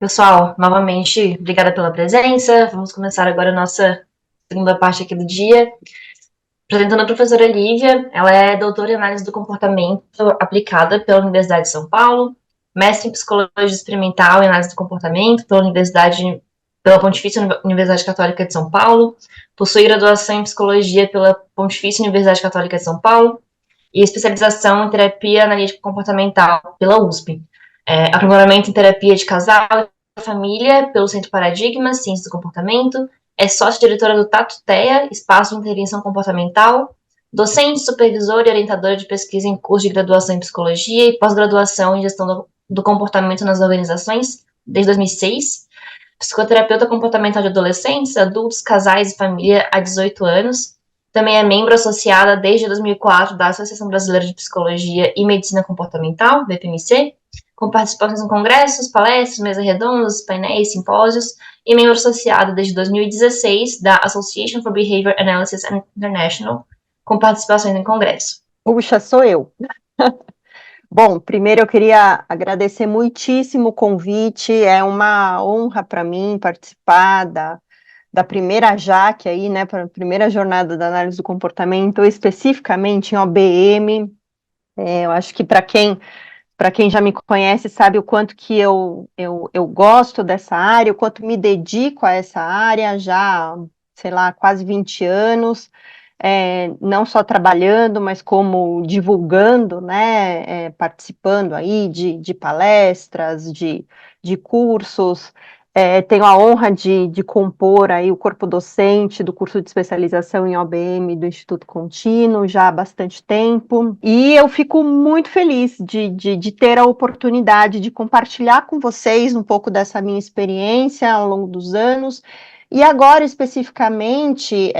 Pessoal, novamente, obrigada pela presença. Vamos começar agora a nossa segunda parte aqui do dia. Apresentando a professora Lívia, ela é doutora em análise do comportamento aplicada pela Universidade de São Paulo, mestre em psicologia experimental e análise do comportamento pela Pontifícia Universidade Católica de São Paulo, possui graduação em psicologia pela Pontifícia Universidade Católica de São Paulo e especialização em terapia analítica comportamental pela USP. Aprimoramento em terapia de casal e família pelo Centro Paradigma, Ciência do Comportamento, é sócia-diretora do Tatuteia, Espaço de Intervenção Comportamental, docente, supervisora e orientadora de pesquisa em curso de graduação em Psicologia e pós-graduação em Gestão do Comportamento nas Organizações, desde 2006, psicoterapeuta comportamental de adolescentes, adultos, casais e família há 18 anos, também é membro associada desde 2004 da Associação Brasileira de Psicologia e Medicina Comportamental, BPMC, com participações em congressos, palestras, mesas redondas, painéis, simpósios, e membro associado desde 2016 da Association for Behavior Analysis International, com participações em congresso. Puxa, sou eu. Bom, primeiro eu queria agradecer muitíssimo o convite, é uma honra para mim participar da primeira JAC aí, né, para a primeira jornada da análise do comportamento, especificamente em OBM. Eu acho que para quem já me conhece sabe o quanto que eu gosto dessa área, o quanto me dedico a essa área já, sei lá, quase 20 anos, não só trabalhando, mas como divulgando, né, participando aí de palestras, de cursos. Tenho a honra de compor aí o corpo docente do curso de especialização em OBM do Instituto Contínuo já há bastante tempo, e eu fico muito feliz de ter a oportunidade de compartilhar com vocês um pouco dessa minha experiência ao longo dos anos, e agora, especificamente,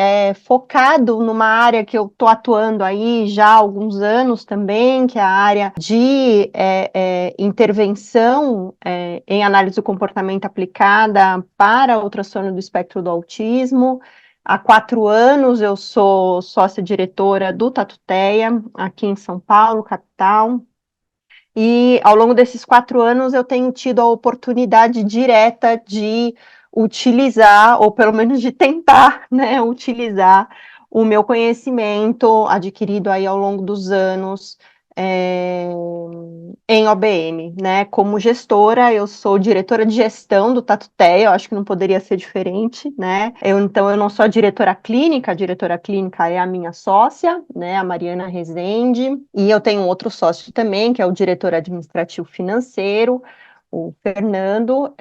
focado numa área que eu estou atuando aí já há alguns anos também, que é a área de intervenção em análise do comportamento aplicada para o transtorno do espectro do autismo. Há 4 anos eu sou sócia-diretora do Tatuteia, aqui em São Paulo, capital. E ao longo desses 4 anos eu tenho tido a oportunidade direta de utilizar, ou pelo menos de tentar, né, utilizar o meu conhecimento adquirido aí ao longo dos anos é, em OBM, né? Como gestora, eu sou diretora de gestão do Tatuteia, eu acho que não poderia ser diferente, né? Então, eu não sou a diretora clínica é a minha sócia, né, a Mariana Rezende, e eu tenho outro sócio também, que é o diretor administrativo financeiro, o Fernando,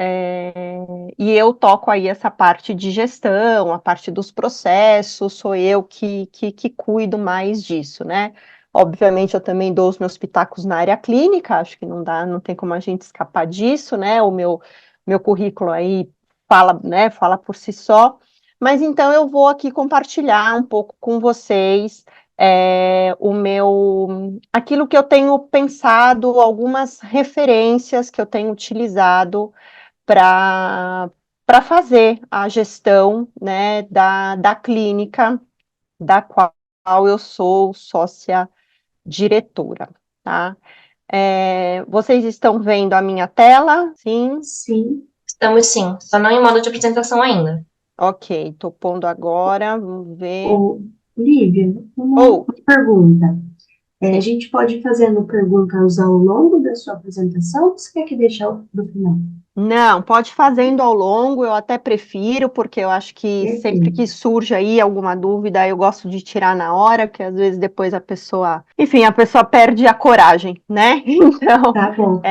e eu toco aí essa parte de gestão, a parte dos processos, sou eu que cuido mais disso, né? Obviamente, eu também dou os meus pitacos na área clínica, acho que não tem como a gente escapar disso, né? O meu currículo aí fala, né, fala por si só. Mas então eu vou aqui compartilhar um pouco com vocês aquilo que eu tenho pensado, algumas referências que eu tenho utilizado para fazer a gestão, né, da clínica da qual eu sou sócia diretora, tá? Vocês estão vendo a minha tela? Sim? Sim, estamos sim, só não em modo de apresentação ainda. Ok, estou pondo agora, vamos ver. Ô, Lívia, uma Oh, pergunta. A sim. gente pode ir fazendo perguntas ao longo da sua apresentação ou você quer que deixe para o final? Não, pode fazendo ao longo, eu até prefiro, porque eu acho que sempre Perfeito. que surge aí alguma dúvida, eu gosto de tirar na hora, porque às vezes depois a pessoa, enfim, a pessoa perde a coragem, né? Então, Tá bom.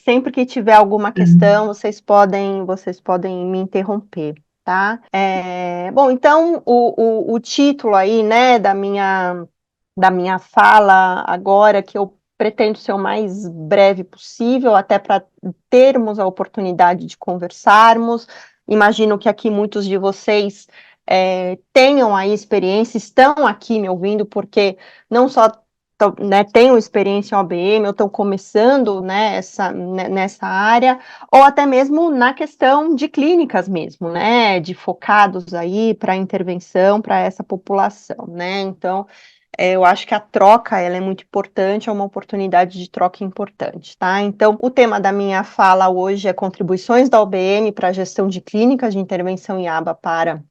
sempre que tiver alguma Uhum. questão, vocês podem me interromper, tá? Bom, então, o título aí, né, da minha fala agora, que eu pretendo ser o mais breve possível, até para termos a oportunidade de conversarmos. Imagino que aqui muitos de vocês tenham aí experiência, estão aqui me ouvindo, porque não só né, tenham experiência em OBM, ou estão começando, né, nessa área, ou até mesmo na questão de clínicas mesmo, né, de focados aí para intervenção para essa população, né, então eu acho que a troca, ela é muito importante, é uma oportunidade de troca importante, tá? Então, o tema da minha fala hoje é contribuições da OBM para a gestão de clínicas de intervenção em aba para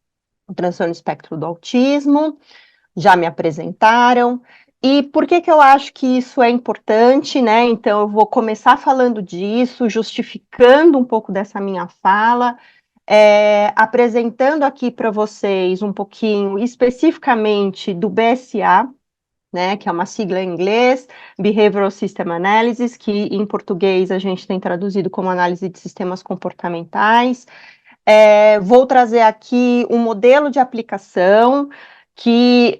o transtorno espectro do autismo. Já me apresentaram. E por que que eu acho que isso é importante, né? Então, eu vou começar falando disso, justificando um pouco dessa minha fala, apresentando aqui para vocês um pouquinho especificamente do BSA, né, que é uma sigla em inglês, Behavioral System Analysis, que em português a gente tem traduzido como análise de sistemas comportamentais. Vou trazer aqui um modelo de aplicação que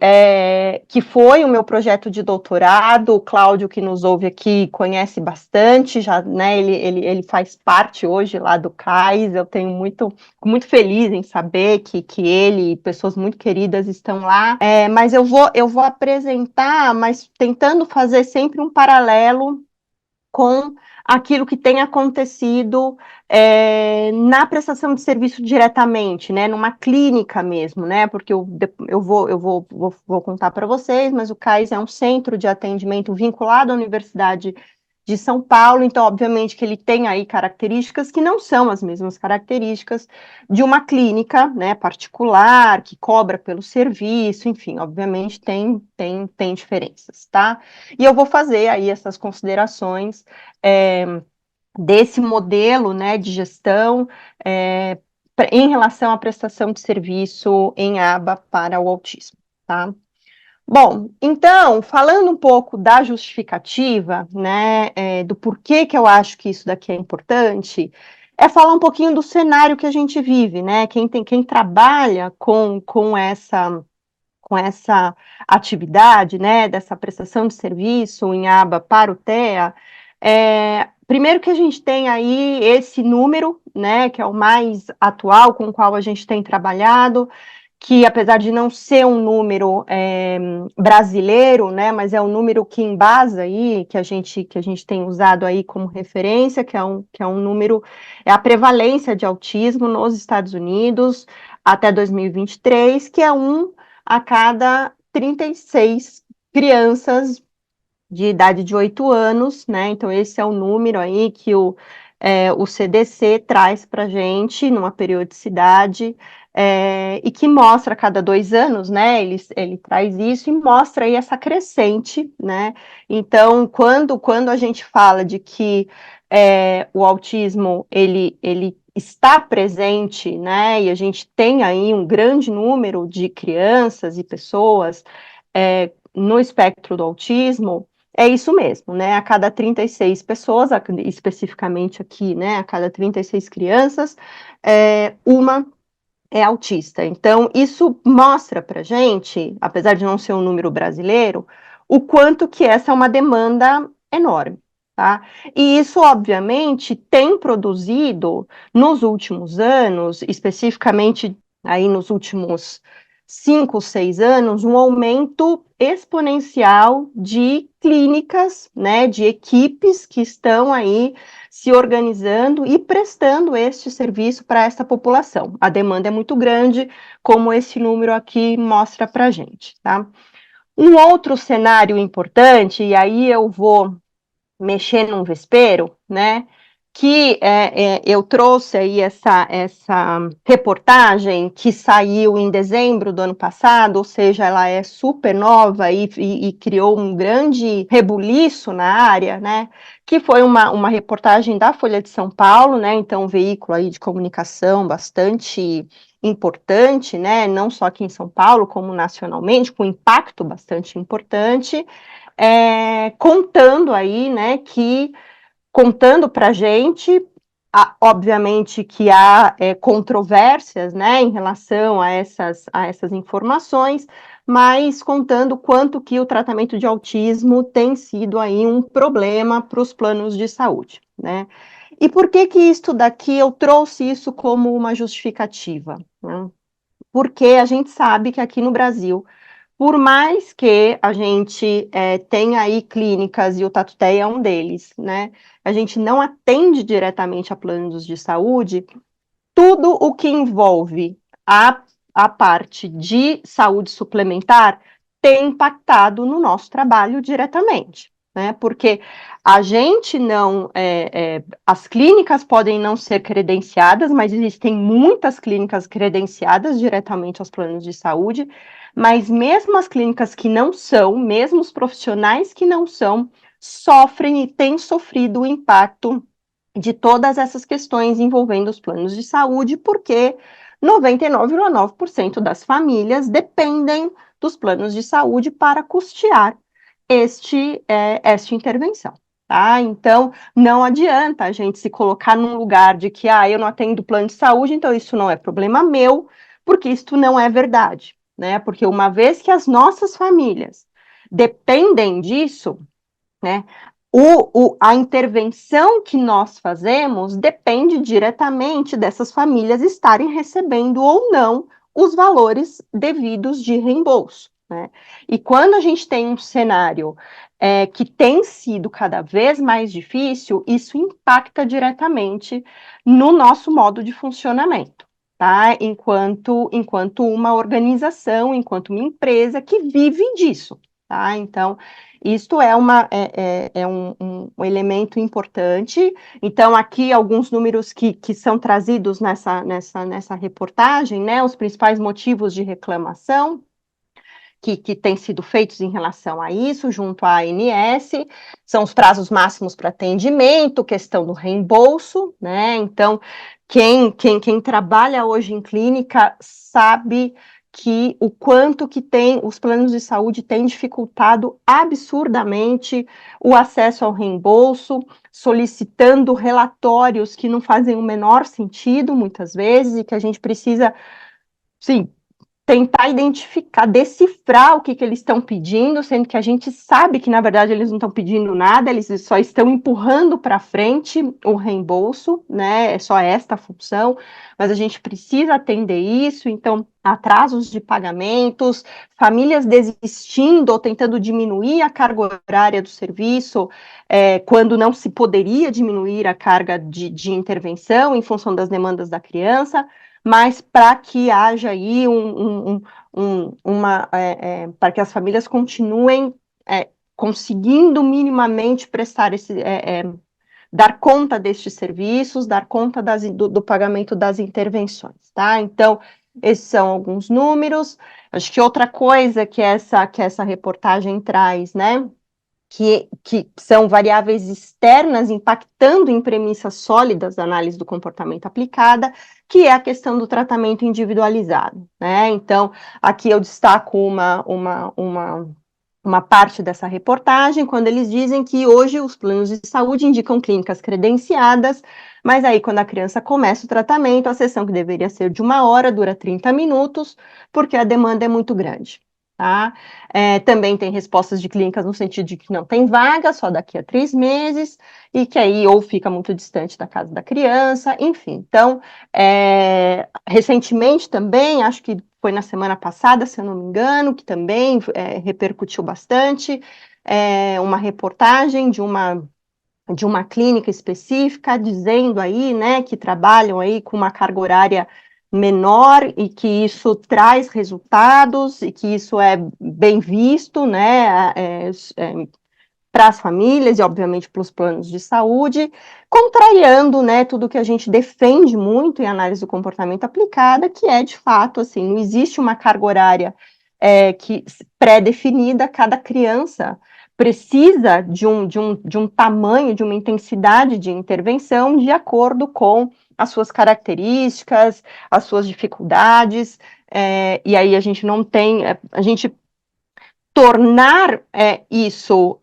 foi o meu projeto de doutorado. O Cláudio, que nos ouve aqui, conhece bastante, já, né, ele faz parte hoje lá do CAIS. Eu tenho muito feliz em saber que ele e pessoas muito queridas estão lá. Mas eu vou apresentar, mas tentando fazer sempre um paralelo com aquilo que tem acontecido na prestação de serviço diretamente, né, numa clínica mesmo, né, porque eu vou contar para vocês, mas o CAIS é um centro de atendimento vinculado à Universidade de São Paulo, então, obviamente, que ele tem aí características que não são as mesmas características de uma clínica, né, particular, que cobra pelo serviço, enfim, obviamente tem diferenças, tá? E eu vou fazer aí essas considerações desse modelo, né, de gestão em relação à prestação de serviço em aba para o autismo, tá? Bom, então, falando um pouco da justificativa, né, do porquê que eu acho que isso daqui é importante, é falar um pouquinho do cenário que a gente vive, né, quem trabalha com essa atividade, né, dessa prestação de serviço em aba para o TEA, primeiro que a gente tem aí esse número, né, que é o mais atual com o qual a gente tem trabalhado, que apesar de não ser um número brasileiro, né, mas é um número que embasa aí, que a gente tem usado aí como referência, que é um número, é a prevalência de autismo nos Estados Unidos até 2023, que é um a cada 36 crianças de idade de 8 anos, né? Então, esse é o número aí que o CDC traz para a gente numa periodicidade, e que mostra a cada 2 anos, né? Ele traz isso e mostra aí essa crescente, né? Então, quando a gente fala de que o autismo ele está presente, né? E a gente tem aí um grande número de crianças e pessoas no espectro do autismo. É isso mesmo, né? A cada 36 pessoas, especificamente aqui, né? A cada 36 crianças, uma é autista. Então, isso mostra para gente, apesar de não ser um número brasileiro, o quanto que essa é uma demanda enorme, tá? E isso, obviamente, tem produzido nos últimos anos, especificamente aí nos últimos 5, 6 anos, um aumento exponencial de clínicas, né, de equipes que estão aí se organizando e prestando este serviço para essa população. A demanda é muito grande, como esse número aqui mostra para a gente, tá? Um outro cenário importante, e aí eu vou mexer num vespeiro, né? Que eu trouxe aí essa reportagem que saiu em dezembro do ano passado, ou seja, ela é super nova e criou um grande rebuliço na área, né? Que foi uma reportagem da Folha de São Paulo, né? Então, um veículo aí de comunicação bastante importante, né? Não só aqui em São Paulo, como nacionalmente, com impacto bastante importante, contando aí, né, contando para a gente, obviamente que há controvérsias, né, em relação a essas informações, mas contando quanto que o tratamento de autismo tem sido aí um problema para os planos de saúde, né. E por que que isto daqui, eu trouxe isso como uma justificativa, né? Porque a gente sabe que aqui no Brasil, por mais que a gente tenha aí clínicas, e o Tatuteia é um deles, né? A gente não atende diretamente a planos de saúde, tudo o que envolve a parte de saúde suplementar tem impactado no nosso trabalho diretamente, né? Porque a gente não. As clínicas podem não ser credenciadas, mas existem muitas clínicas credenciadas diretamente aos planos de saúde, mas mesmo as clínicas que não são, mesmo os profissionais que não são, sofrem e têm sofrido o impacto de todas essas questões envolvendo os planos de saúde, porque 99,9% das famílias dependem dos planos de saúde para custear esta intervenção. Tá? Então, não adianta a gente se colocar num lugar de que eu não atendo plano de saúde, então isso não é problema meu, porque isso não é verdade, né? Porque uma vez que as nossas famílias dependem disso, né? A intervenção que nós fazemos depende diretamente dessas famílias estarem recebendo ou não os valores devidos de reembolso, né? E quando a gente tem um cenário que tem sido cada vez mais difícil, isso impacta diretamente no nosso modo de funcionamento, tá? Enquanto uma organização, enquanto uma empresa que vive disso, tá? Então, isto é um elemento importante. Então, aqui alguns números que são trazidos nessa reportagem, né? Os principais motivos de reclamação que têm sido feitos em relação a isso, junto à ANS, são os prazos máximos para atendimento, questão do reembolso, né? Então, quem trabalha hoje em clínica sabe que o quanto que os planos de saúde têm dificultado absurdamente o acesso ao reembolso, solicitando relatórios que não fazem o menor sentido, muitas vezes, e que a gente precisa, sim, tentar identificar, decifrar o que eles estão pedindo, sendo que a gente sabe que, na verdade, eles não estão pedindo nada, eles só estão empurrando para frente o reembolso, né? É só esta função, mas a gente precisa atender isso, então, atrasos de pagamentos, famílias desistindo ou tentando diminuir a carga horária do serviço, quando não se poderia diminuir a carga de intervenção em função das demandas da criança, mas para que haja aí para que as famílias continuem conseguindo minimamente prestar dar conta destes serviços, dar conta do pagamento das intervenções, tá? Então, esses são alguns números. Acho que outra coisa que essa reportagem traz, né? Que são variáveis externas impactando em premissas sólidas da análise do comportamento aplicada, que é a questão do tratamento individualizado, né? Então, aqui eu destaco uma parte dessa reportagem, quando eles dizem que hoje os planos de saúde indicam clínicas credenciadas, mas aí quando a criança começa o tratamento, a sessão que deveria ser de 1 hora dura 30 minutos, porque a demanda é muito grande. Tá? Também tem respostas de clínicas no sentido de que não tem vaga, só daqui a 3 meses, e que aí ou fica muito distante da casa da criança, enfim. Então, recentemente também, acho que foi na semana passada, se eu não me engano, que também repercutiu bastante, uma reportagem de uma clínica específica, dizendo aí, né, que trabalham aí com uma carga horária menor e que isso traz resultados e que isso é bem visto, né, para as famílias e, obviamente, para os planos de saúde, contrariando, né, tudo que a gente defende muito em análise do comportamento aplicada, que é, de fato, assim, não existe uma carga horária que pré-definida, cada criança precisa de um tamanho, de uma intensidade de intervenção de acordo com as suas características, as suas dificuldades, e aí a gente não tem, a gente tornar isso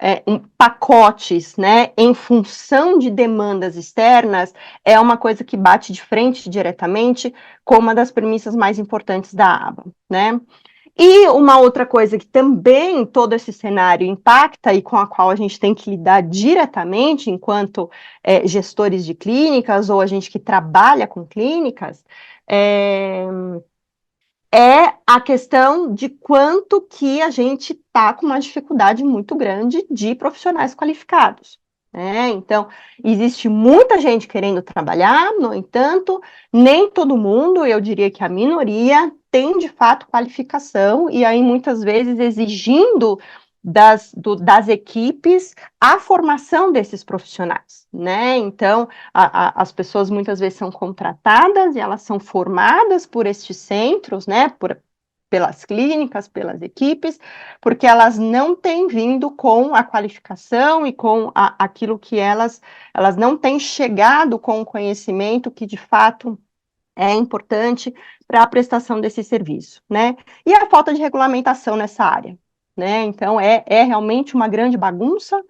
pacotes, né, em função de demandas externas, é uma coisa que bate de frente diretamente com uma das premissas mais importantes da aba, né? E uma outra coisa que também todo esse cenário impacta e com a qual a gente tem que lidar diretamente enquanto gestores de clínicas ou a gente que trabalha com clínicas, é a questão de quanto que a gente está com uma dificuldade muito grande de profissionais qualificados. Então, existe muita gente querendo trabalhar, no entanto, nem todo mundo, eu diria que a minoria, tem de fato qualificação, e aí muitas vezes exigindo das equipes a formação desses profissionais, Então, as pessoas muitas vezes são contratadas e elas são formadas por estes centros, pelas clínicas, pelas equipes, porque elas não têm vindo com a qualificação e com aquilo que elas não têm chegado com o conhecimento que de fato é importante para a prestação desse serviço, E a falta de regulamentação nessa área, Então, é realmente uma grande bagunça,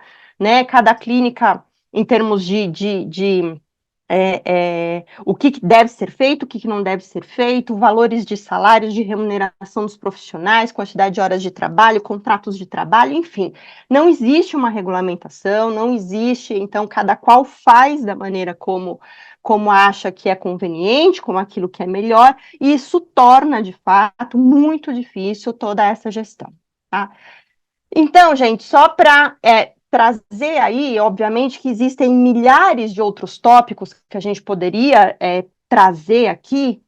Cada clínica, em termos de o que deve ser feito, o que não deve ser feito, valores de salários, de remuneração dos profissionais, quantidade de horas de trabalho, contratos de trabalho, enfim. Não existe uma regulamentação, não existe, então cada qual faz da maneira como acha que é conveniente, como aquilo que é melhor, e isso torna, de fato, muito difícil toda essa gestão, tá? Então, gente, só para trazer aí, obviamente, que existem milhares de outros tópicos que a gente poderia trazer aqui,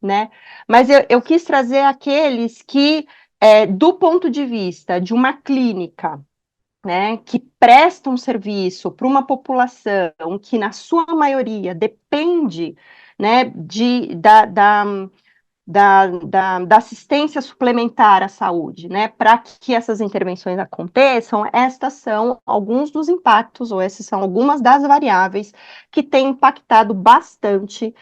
Mas eu quis trazer aqueles que, do ponto de vista de uma clínica, que presta um serviço para uma população que, na sua maioria, depende, da assistência suplementar à saúde, para que essas intervenções aconteçam, estas são alguns dos impactos, ou essas são algumas das variáveis que têm impactado bastante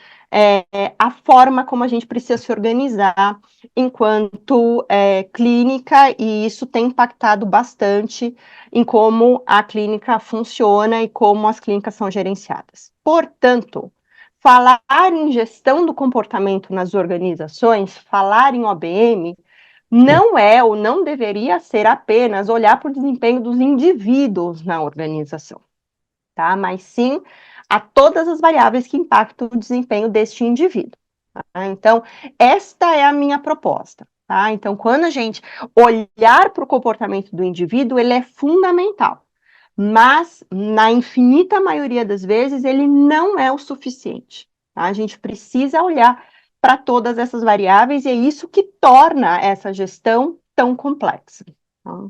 a forma como a gente precisa se organizar enquanto clínica, e isso tem impactado bastante em como a clínica funciona e como as clínicas são gerenciadas. Portanto, falar em gestão do comportamento nas organizações, falar em OBM, não é ou não deveria ser apenas olhar para o desempenho dos indivíduos na organização, tá? Mas sim a todas as variáveis que impactam o desempenho deste indivíduo. Tá? Então, esta é a minha proposta. Tá? Então, quando a gente olhar para o comportamento do indivíduo, ele é fundamental. Mas, na infinita maioria das vezes, ele não é o suficiente. Tá? A gente precisa olhar para todas essas variáveis, e é isso que torna essa gestão tão complexa. Tá?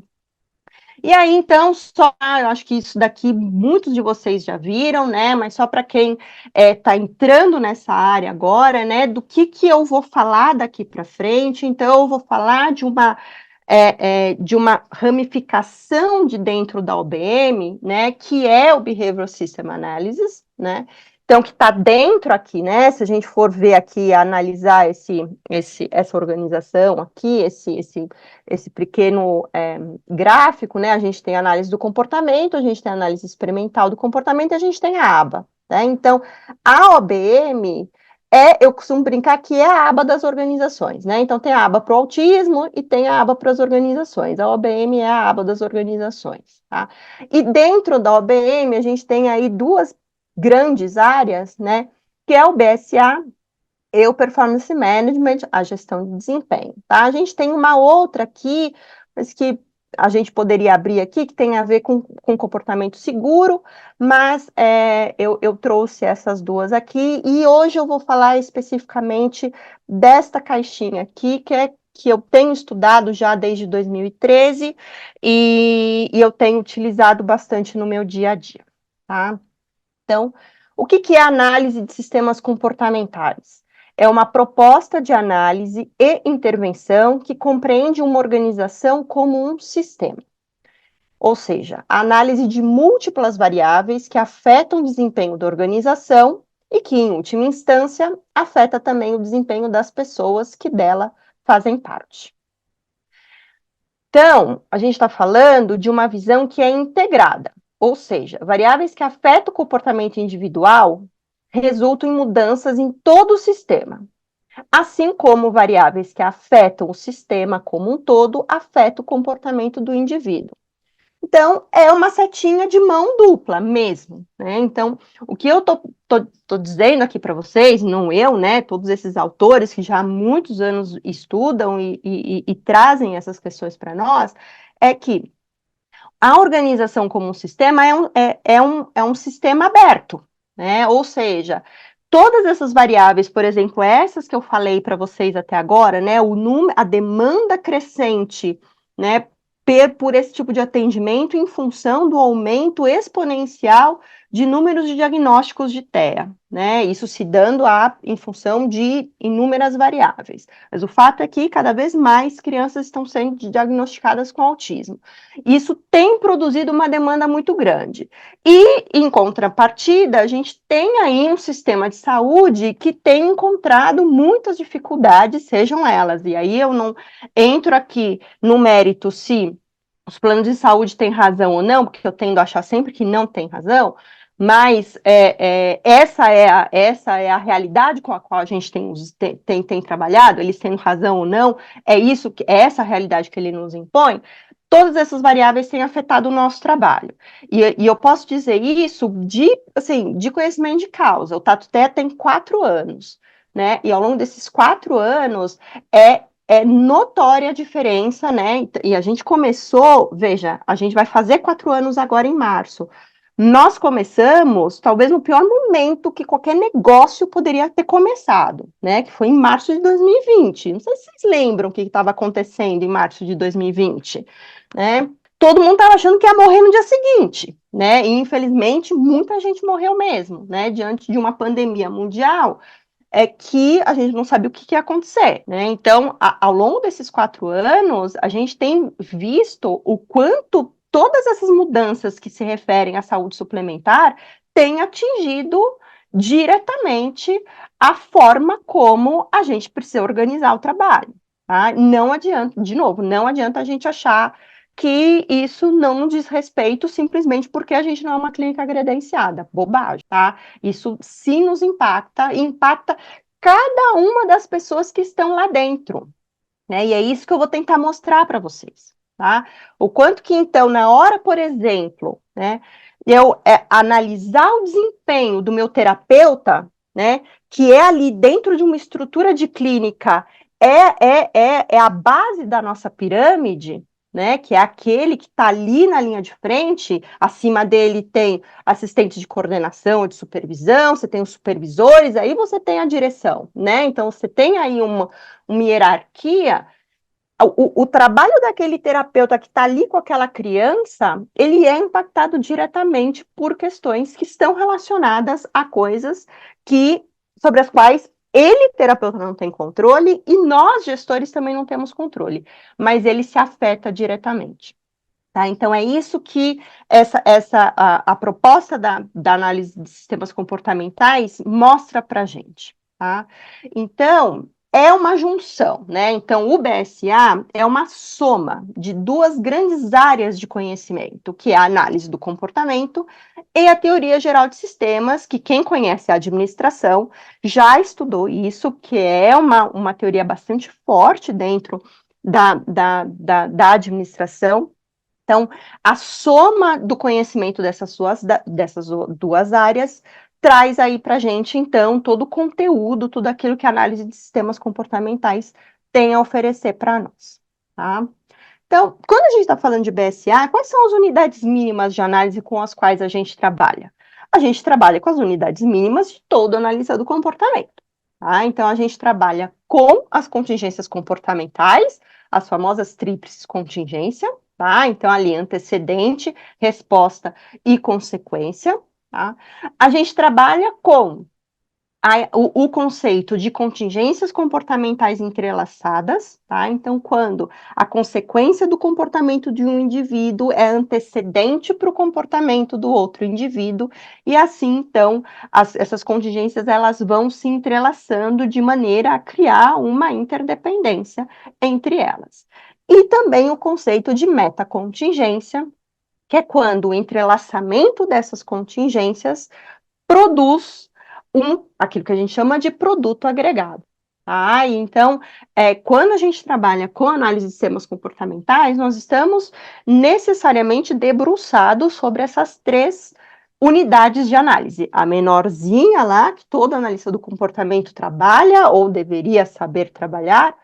E aí, então, eu acho que isso daqui muitos de vocês já viram, Mas só para quem está entrando nessa área agora, do que eu vou falar daqui para frente. Então, eu vou falar de uma ramificação de dentro da OBM, que é o Behavioral System Analysis, Então, que está dentro aqui, Se a gente for ver aqui, analisar essa organização aqui, esse pequeno gráfico, A gente tem a análise do comportamento, a gente tem a análise experimental do comportamento e a gente tem a aba, Então, a OBM eu costumo brincar que é a aba das organizações, Então, tem a aba para o autismo e tem a aba para as organizações. A OBM é a aba das organizações, tá? E dentro da OBM, a gente tem aí duas grandes áreas, que é o BSA e o Performance Management, a gestão de desempenho, tá? A gente tem uma outra aqui, mas que a gente poderia abrir aqui, que tem a ver com comportamento seguro, mas eu trouxe essas duas aqui, e hoje eu vou falar especificamente desta caixinha aqui, que eu tenho estudado já desde 2013, e eu tenho utilizado bastante no meu dia a dia, tá? Então, o que é análise de sistemas comportamentais? É uma proposta de análise e intervenção que compreende uma organização como um sistema. Ou seja, a análise de múltiplas variáveis que afetam o desempenho da organização e que, em última instância, afeta também o desempenho das pessoas que dela fazem parte. Então, a gente está falando de uma visão que é integrada. Ou seja, variáveis que afetam o comportamento individual resultam em mudanças em todo o sistema, assim como variáveis que afetam o sistema como um todo afetam o comportamento do indivíduo. Então, é uma setinha de mão dupla mesmo, né? Então, o que eu tô dizendo aqui para vocês, não eu, né? Todos esses autores que já há muitos anos estudam e trazem essas questões para nós, é que a organização como um sistema é um sistema aberto, né? Ou seja, todas essas variáveis, por exemplo, essas que eu falei para vocês até agora, né? A demanda crescente, né? Por esse tipo de atendimento em função do aumento exponencial de números de diagnósticos de TEA, né? Isso se dando em função de inúmeras variáveis. Mas o fato é que cada vez mais crianças estão sendo diagnosticadas com autismo. Isso tem produzido uma demanda muito grande. E, em contrapartida, a gente tem aí um sistema de saúde que tem encontrado muitas dificuldades, sejam elas, e aí eu não entro aqui no mérito se os planos de saúde têm razão ou não, porque eu tendo a achar sempre que não tem razão, mas essa é a realidade com a qual a gente tem trabalhado, eles tendo razão ou não, é essa a realidade que ele nos impõe. Todas essas variáveis têm afetado o nosso trabalho. E eu posso dizer isso de conhecimento de causa. O Tatuté tem 4 anos, né? E ao longo desses 4 anos é notória a diferença, né? E a gente começou, veja, a gente vai fazer 4 anos agora em março. Nós começamos, talvez, no pior momento que qualquer negócio poderia ter começado, né? Que foi em março de 2020. Não sei se vocês lembram o que estava acontecendo em março de 2020, né? Todo mundo estava achando que ia morrer no dia seguinte, né? E, infelizmente, muita gente morreu mesmo, né? Diante de uma pandemia mundial, que a gente não sabia o que ia acontecer, né? Então, ao longo desses 4 anos, a gente tem visto o quanto todas essas mudanças que se referem à saúde suplementar têm atingido diretamente a forma como a gente precisa organizar o trabalho, tá? Não adianta, de novo, não adianta a gente achar que isso não diz respeito simplesmente porque a gente não é uma clínica credenciada. Bobagem, tá? Isso sim nos impacta, e impacta cada uma das pessoas que estão lá dentro, né? E é isso que eu vou tentar mostrar para vocês, tá? O quanto que, então, na hora, por exemplo, né, eu analisar o desempenho do meu terapeuta, né, que é ali dentro de uma estrutura de clínica, é a base da nossa pirâmide, né, que é aquele que está ali na linha de frente, acima dele tem assistente de coordenação, de supervisão, você tem os supervisores, aí você tem a direção, né, então você tem aí uma hierarquia. O trabalho daquele terapeuta que está ali com aquela criança, ele é impactado diretamente por questões que estão relacionadas a coisas sobre as quais ele, terapeuta, não tem controle e nós, gestores, também não temos controle, mas ele se afeta diretamente. Tá? Então, é isso que a proposta da análise de sistemas comportamentais mostra para a gente. Tá? Então, é uma junção, né? Então, o BSA é uma soma de 2 grandes áreas de conhecimento, que é a análise do comportamento e a teoria geral de sistemas, que quem conhece a administração já estudou isso, que é uma teoria bastante forte dentro da administração. Então, a soma do conhecimento dessas 2 áreas traz aí para a gente, então, todo o conteúdo, tudo aquilo que a análise de sistemas comportamentais tem a oferecer para nós, tá? Então, quando a gente está falando de BSA, quais são as unidades mínimas de análise com as quais a gente trabalha? A gente trabalha com as unidades mínimas de todo analista do comportamento, tá? Então, a gente trabalha com as contingências comportamentais, as famosas tríplices contingência, tá? Então, ali, antecedente, resposta e consequência, tá? A gente trabalha com o conceito de contingências comportamentais entrelaçadas, tá? Então, quando a consequência do comportamento de um indivíduo é antecedente para o comportamento do outro indivíduo, e assim, então, essas contingências, elas vão se entrelaçando de maneira a criar uma interdependência entre elas. E também o conceito de metacontingência, que é quando o entrelaçamento dessas contingências produz aquilo que a gente chama de produto agregado. Ah, então, quando a gente trabalha com análise de sistemas comportamentais, nós estamos necessariamente debruçados sobre essas 3 unidades de análise. A menorzinha lá, que todo analista do comportamento trabalha ou deveria saber trabalhar,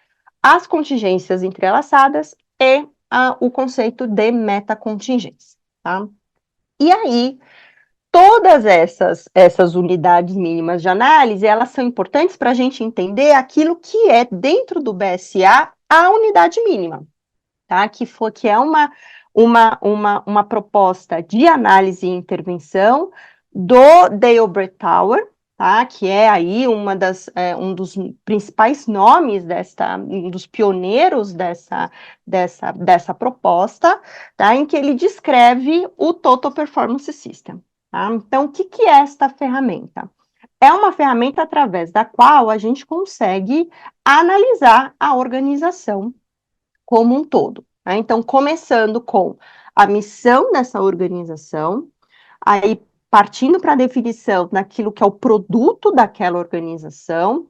as contingências entrelaçadas e o conceito de metacontingência, tá? E aí, todas essas unidades mínimas de análise, elas são importantes para a gente entender aquilo que é, dentro do BSA, a unidade mínima, tá? Que é uma proposta de análise e intervenção do Dale Brethauer, tá? Que é aí um dos principais nomes um dos pioneiros dessa proposta, tá? Em que ele descreve o Total Performance System. Tá? Então, o que é esta ferramenta? É uma ferramenta através da qual a gente consegue analisar a organização como um todo. Tá? Então, começando com a missão dessa organização, aí partindo para a definição daquilo que é o produto daquela organização,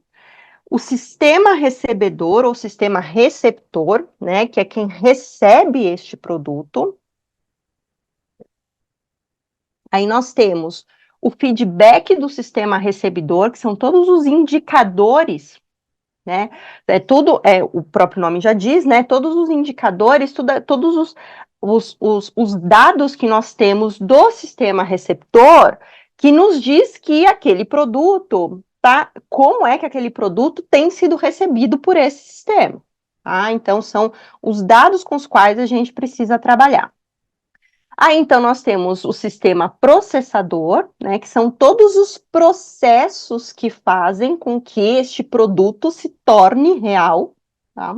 o sistema recebedor ou sistema receptor, né, que é quem recebe este produto. Aí nós temos o feedback do sistema recebedor, que são todos os indicadores, né? O próprio nome já diz, né? Todos os indicadores, todos os dados que nós temos do sistema receptor, que nos diz que aquele produto, tá? Como é que aquele produto tem sido recebido por esse sistema, tá? Então, são os dados com os quais a gente precisa trabalhar. Aí, então, nós temos o sistema processador, né, que são todos os processos que fazem com que este produto se torne real, tá?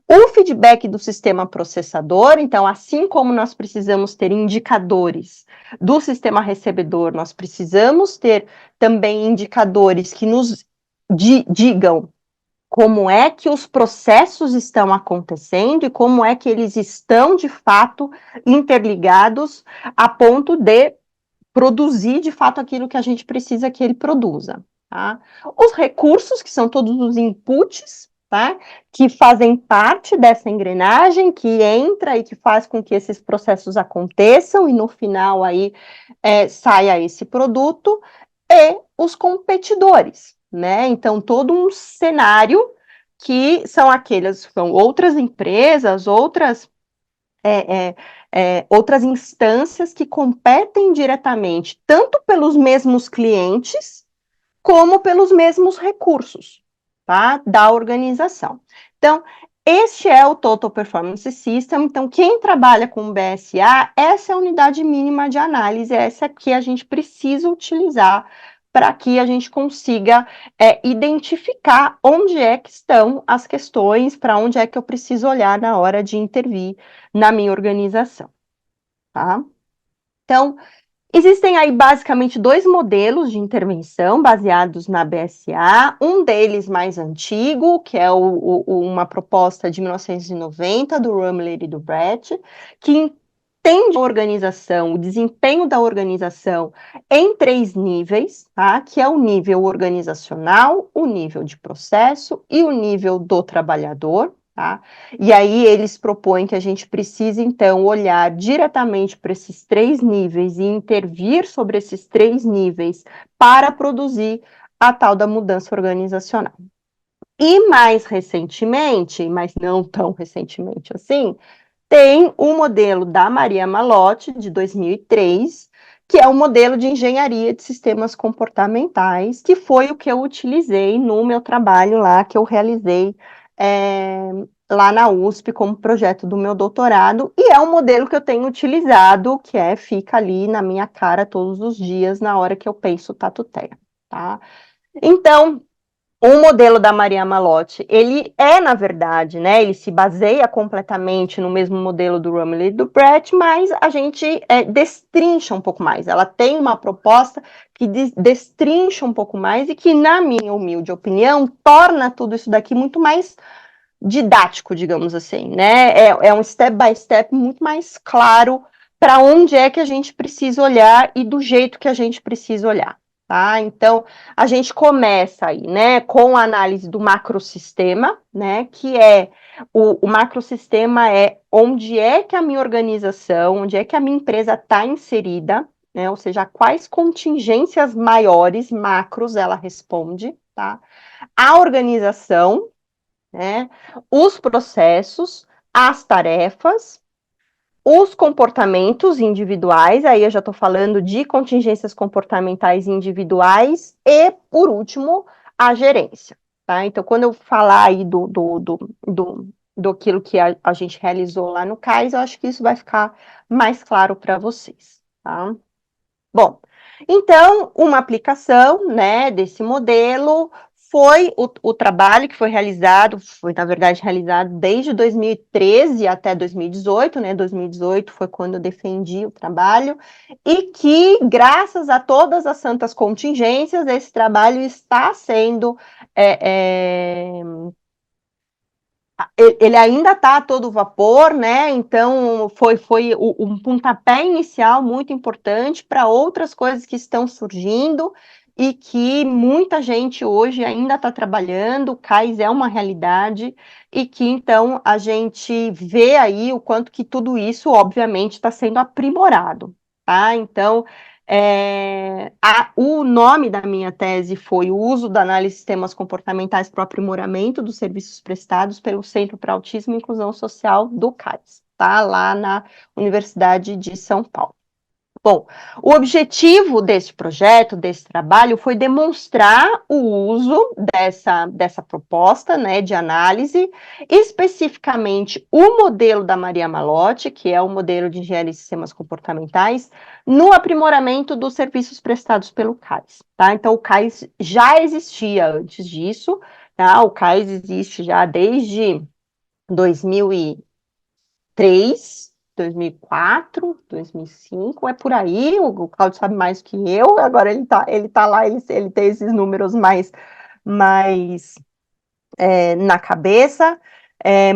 O feedback do sistema processador, então, assim como nós precisamos ter indicadores do sistema recebedor, nós precisamos ter também indicadores que nos digam como é que os processos estão acontecendo e como é que eles estão, de fato, interligados a ponto de produzir, de fato, aquilo que a gente precisa que ele produza. Tá? Os recursos, que são todos os inputs, tá? Que fazem parte dessa engrenagem, que entra e que faz com que esses processos aconteçam e, no final, aí, saia esse produto, e os competidores, né? Então, todo um cenário que são outras empresas, outras instâncias que competem diretamente, tanto pelos mesmos clientes, como pelos mesmos recursos, tá? Da organização. Então, este é o Total Performance System. Então, quem trabalha com BSA, essa é a unidade mínima de análise, essa que a gente precisa utilizar para que a gente consiga identificar onde é que estão as questões, para onde é que eu preciso olhar na hora de intervir na minha organização, tá? Então, existem aí basicamente 2 modelos de intervenção baseados na BSA, um deles mais antigo, que é uma proposta de 1990 do Rumler e do Brett, que entende a organização, o desempenho da organização em 3 níveis, tá? Que é o nível organizacional, o nível de processo e o nível do trabalhador. Tá? E aí eles propõem que a gente precise, então, olhar diretamente para esses 3 níveis e intervir sobre esses 3 níveis para produzir a tal da mudança organizacional. E mais recentemente, mas não tão recentemente assim, tem o modelo da Maria Malotti, de 2003, que é o modelo de engenharia de sistemas comportamentais, que foi o que eu utilizei no meu trabalho lá, que eu realizei lá na USP como projeto do meu doutorado, e é um modelo que eu tenho utilizado, que fica ali na minha cara todos os dias, na hora que eu penso Tatuteia, tá? Então, o modelo da Maria Malotti, ele na verdade, né, ele se baseia completamente no mesmo modelo do Rumley e do Brett, mas a gente destrincha um pouco mais. Ela tem uma proposta que destrincha um pouco mais e que, na minha humilde opinião, torna tudo isso daqui muito mais didático, digamos assim, né? É um step by step muito mais claro para onde é que a gente precisa olhar e do jeito que a gente precisa olhar. tá? Então, a gente começa aí, né, com a análise do macrosistema, né, que é o macrosistema é onde é que a minha organização, onde é que a minha empresa está inserida, né, ou seja, quais contingências maiores, macros, ela responde, tá? A organização, né, os processos, as tarefas, os comportamentos individuais, aí eu já estou falando de contingências comportamentais individuais, e, por último, a gerência, tá? Então, quando eu falar aí do aquilo que a gente realizou lá no CAIS, eu acho que isso vai ficar mais claro para vocês, tá? Bom, então, uma aplicação, né, desse modelo foi o trabalho que foi realizado, foi, na verdade, realizado desde 2013 até 2018, né, 2018 foi quando eu defendi o trabalho, e que, graças a todas as santas contingências, esse trabalho está sendo ele ainda está a todo vapor, né? Então, foi um pontapé inicial muito importante para outras coisas que estão surgindo e que muita gente hoje ainda está trabalhando. O CAIS é uma realidade e que, então, a gente vê aí o quanto que tudo isso, obviamente, está sendo aprimorado, tá? Então, o nome da minha tese foi o uso da análise de sistemas comportamentais para o aprimoramento dos serviços prestados pelo Centro para Autismo e Inclusão Social do CAIS, tá? Lá na Universidade de São Paulo. Bom, o objetivo desse projeto, desse trabalho, foi demonstrar o uso dessa proposta, né, de análise, especificamente o modelo da Maria Malotti, que é o modelo de engenharia de sistemas comportamentais, no aprimoramento dos serviços prestados pelo CAIS, tá? Então, o CAIS já existia antes disso, tá? O CAIS existe já desde 2003, 2004, 2005, é por aí, o Claudio sabe mais que eu, agora ele tá lá, ele tem esses números mais na cabeça,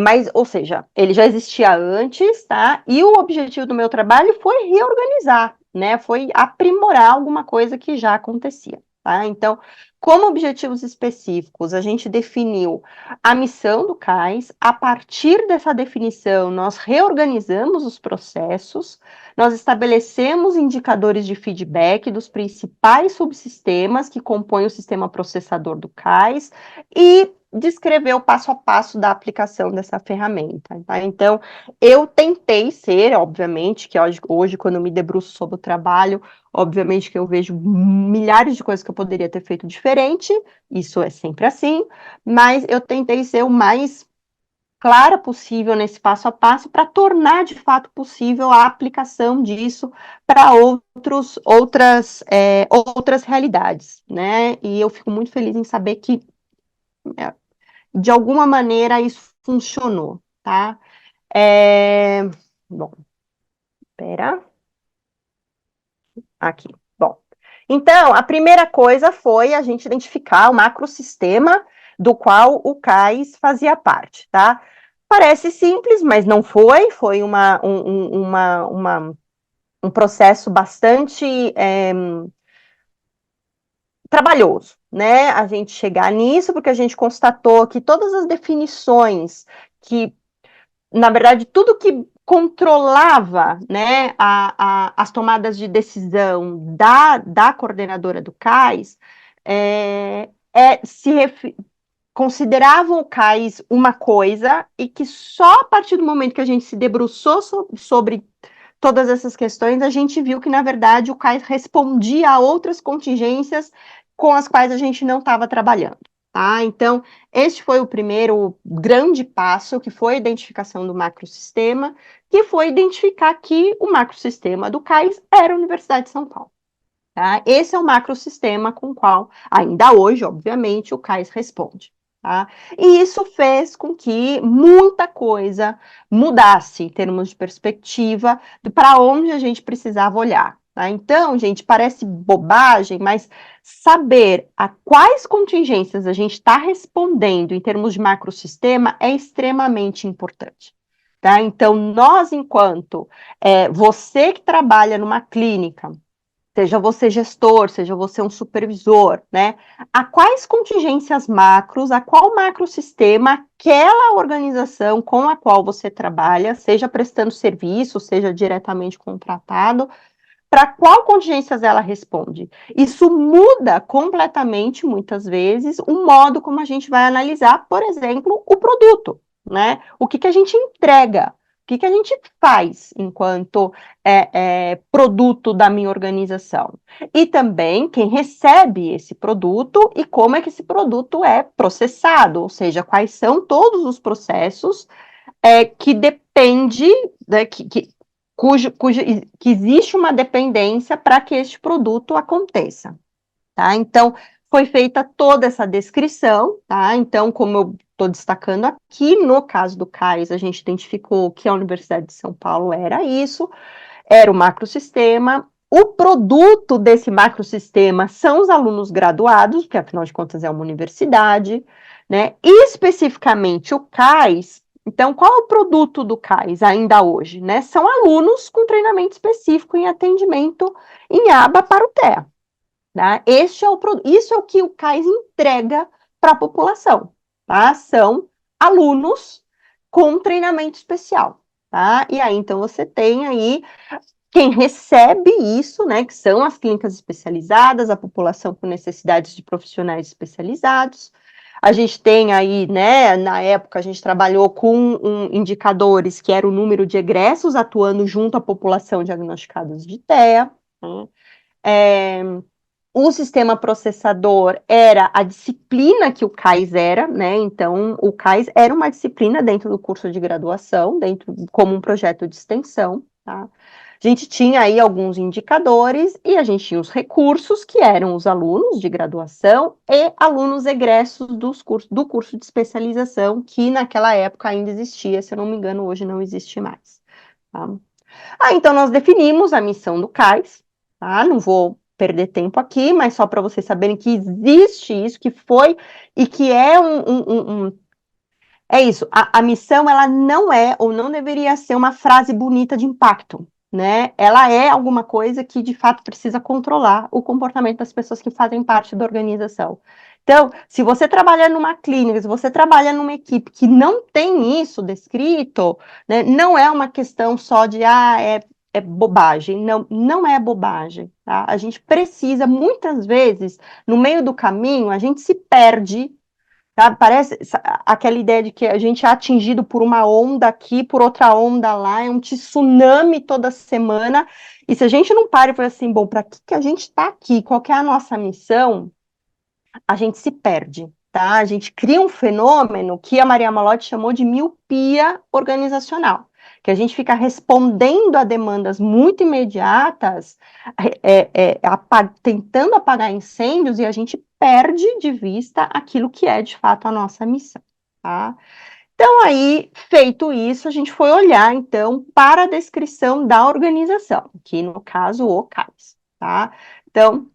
mas, ou seja, ele já existia antes, tá? E o objetivo do meu trabalho foi reorganizar, né? Foi aprimorar alguma coisa que já acontecia, tá? Então, como objetivos específicos, a gente definiu a missão do CAIS. A partir dessa definição, nós reorganizamos os processos, nós estabelecemos indicadores de feedback dos principais subsistemas que compõem o sistema processador do CAIS e descrever o passo a passo da aplicação dessa ferramenta, tá? Então, eu tentei ser, obviamente, que hoje, quando eu me debruço sobre o trabalho, obviamente que eu vejo milhares de coisas que eu poderia ter feito diferente, isso é sempre assim, mas eu tentei ser o mais clara possível nesse passo a passo para tornar de fato possível a aplicação disso para outras realidades, né? E eu fico muito feliz em saber que de alguma maneira isso funcionou, tá? Bom, espera. Aqui, bom. Então, a primeira coisa foi a gente identificar o macrosistema do qual o CAIS fazia parte, tá? Parece simples, mas não foi, foi um processo bastante trabalhoso, né? A gente chegar nisso, porque a gente constatou que todas as definições que, na verdade, tudo que controlava, né, as tomadas de decisão da coordenadora do CAIS, consideravam o CAIS uma coisa e que só a partir do momento que a gente se debruçou sobre todas essas questões, a gente viu que, na verdade, o CAIS respondia a outras contingências com as quais a gente não estava trabalhando, tá? Então, este foi o primeiro grande passo, que foi a identificação do macrosistema, que foi identificar que o macrosistema do CAIS era a Universidade de São Paulo, tá? Esse é o macrosistema com o qual, ainda hoje, obviamente, o CAIS responde. Tá? E isso fez com que muita coisa mudasse em termos de perspectiva para onde a gente precisava olhar. Tá? Então, gente, parece bobagem, mas saber a quais contingências a gente está respondendo em termos de macrosistema é extremamente importante. Tá? Então, nós, enquanto você que trabalha numa clínica, seja você gestor, seja você um supervisor, né? A quais contingências macros, a qual macrosistema aquela organização com a qual você trabalha, seja prestando serviço, seja diretamente contratado, para qual contingências ela responde. Isso muda completamente, muitas vezes, o modo como a gente vai analisar, por exemplo, o produto, né? O que a gente entrega, o que a gente faz enquanto produto da minha organização. E também quem recebe esse produto e como é que esse produto é processado, ou seja, quais são todos os processos que depende, né, que existe uma dependência para que este produto aconteça, tá? Então, foi feita toda essa descrição, tá? Então, como eu estou destacando aqui, no caso do CAIS, a gente identificou que a Universidade de São Paulo era isso, era o macrosistema. O produto desse macrosistema são os alunos graduados, que afinal de contas é uma universidade, né? E especificamente o CAIS. Então, qual é o produto do CAIS ainda hoje? Né? São alunos com treinamento específico em atendimento em aba para o TEA. Tá? Isso é o que o CAIS entrega para a população. Tá? São alunos com treinamento especial. Tá? E aí, então, você tem aí quem recebe isso, né, que são as clínicas especializadas, a população com necessidades de profissionais especializados. A gente tem aí, né, na época a gente trabalhou com indicadores que era o número de egressos atuando junto à população diagnosticados de TEA. Né? O sistema processador era a disciplina que o CAIS era, né? Então, o CAIS era uma disciplina dentro do curso de graduação, como um projeto de extensão, tá? A gente tinha aí alguns indicadores e a gente tinha os recursos, que eram os alunos de graduação e alunos egressos do curso de especialização, que naquela época ainda existia, se eu não me engano, hoje não existe mais. Tá? Então nós definimos a missão do CAIS, tá? Não vou perder tempo aqui, mas só para vocês saberem que existe isso, que foi e que é é isso, a missão, ela não é, ou não deveria ser uma frase bonita de impacto, né? Ela é alguma coisa que, de fato, precisa controlar o comportamento das pessoas que fazem parte da organização. Então, se você trabalha numa clínica, se você trabalha numa equipe que não tem isso descrito, né, não é uma questão só de, é bobagem. Não, não é bobagem, tá? A gente precisa, muitas vezes, no meio do caminho, a gente se perde. Tá? Parece aquela ideia de que a gente é atingido por uma onda aqui, por outra onda lá, é um tsunami toda semana, e se a gente não para e fala assim, bom, para que a gente está aqui, qual que é a nossa missão, a gente se perde, tá? A gente cria um fenômeno que a Maria Malotti chamou de miopia organizacional, que a gente fica respondendo a demandas muito imediatas, tentando apagar incêndios, e a gente perde de vista aquilo que é, de fato, a nossa missão, tá? Então, aí, feito isso, a gente foi olhar, então, para a descrição da organização, que, no caso, o CAIS, tá? Então,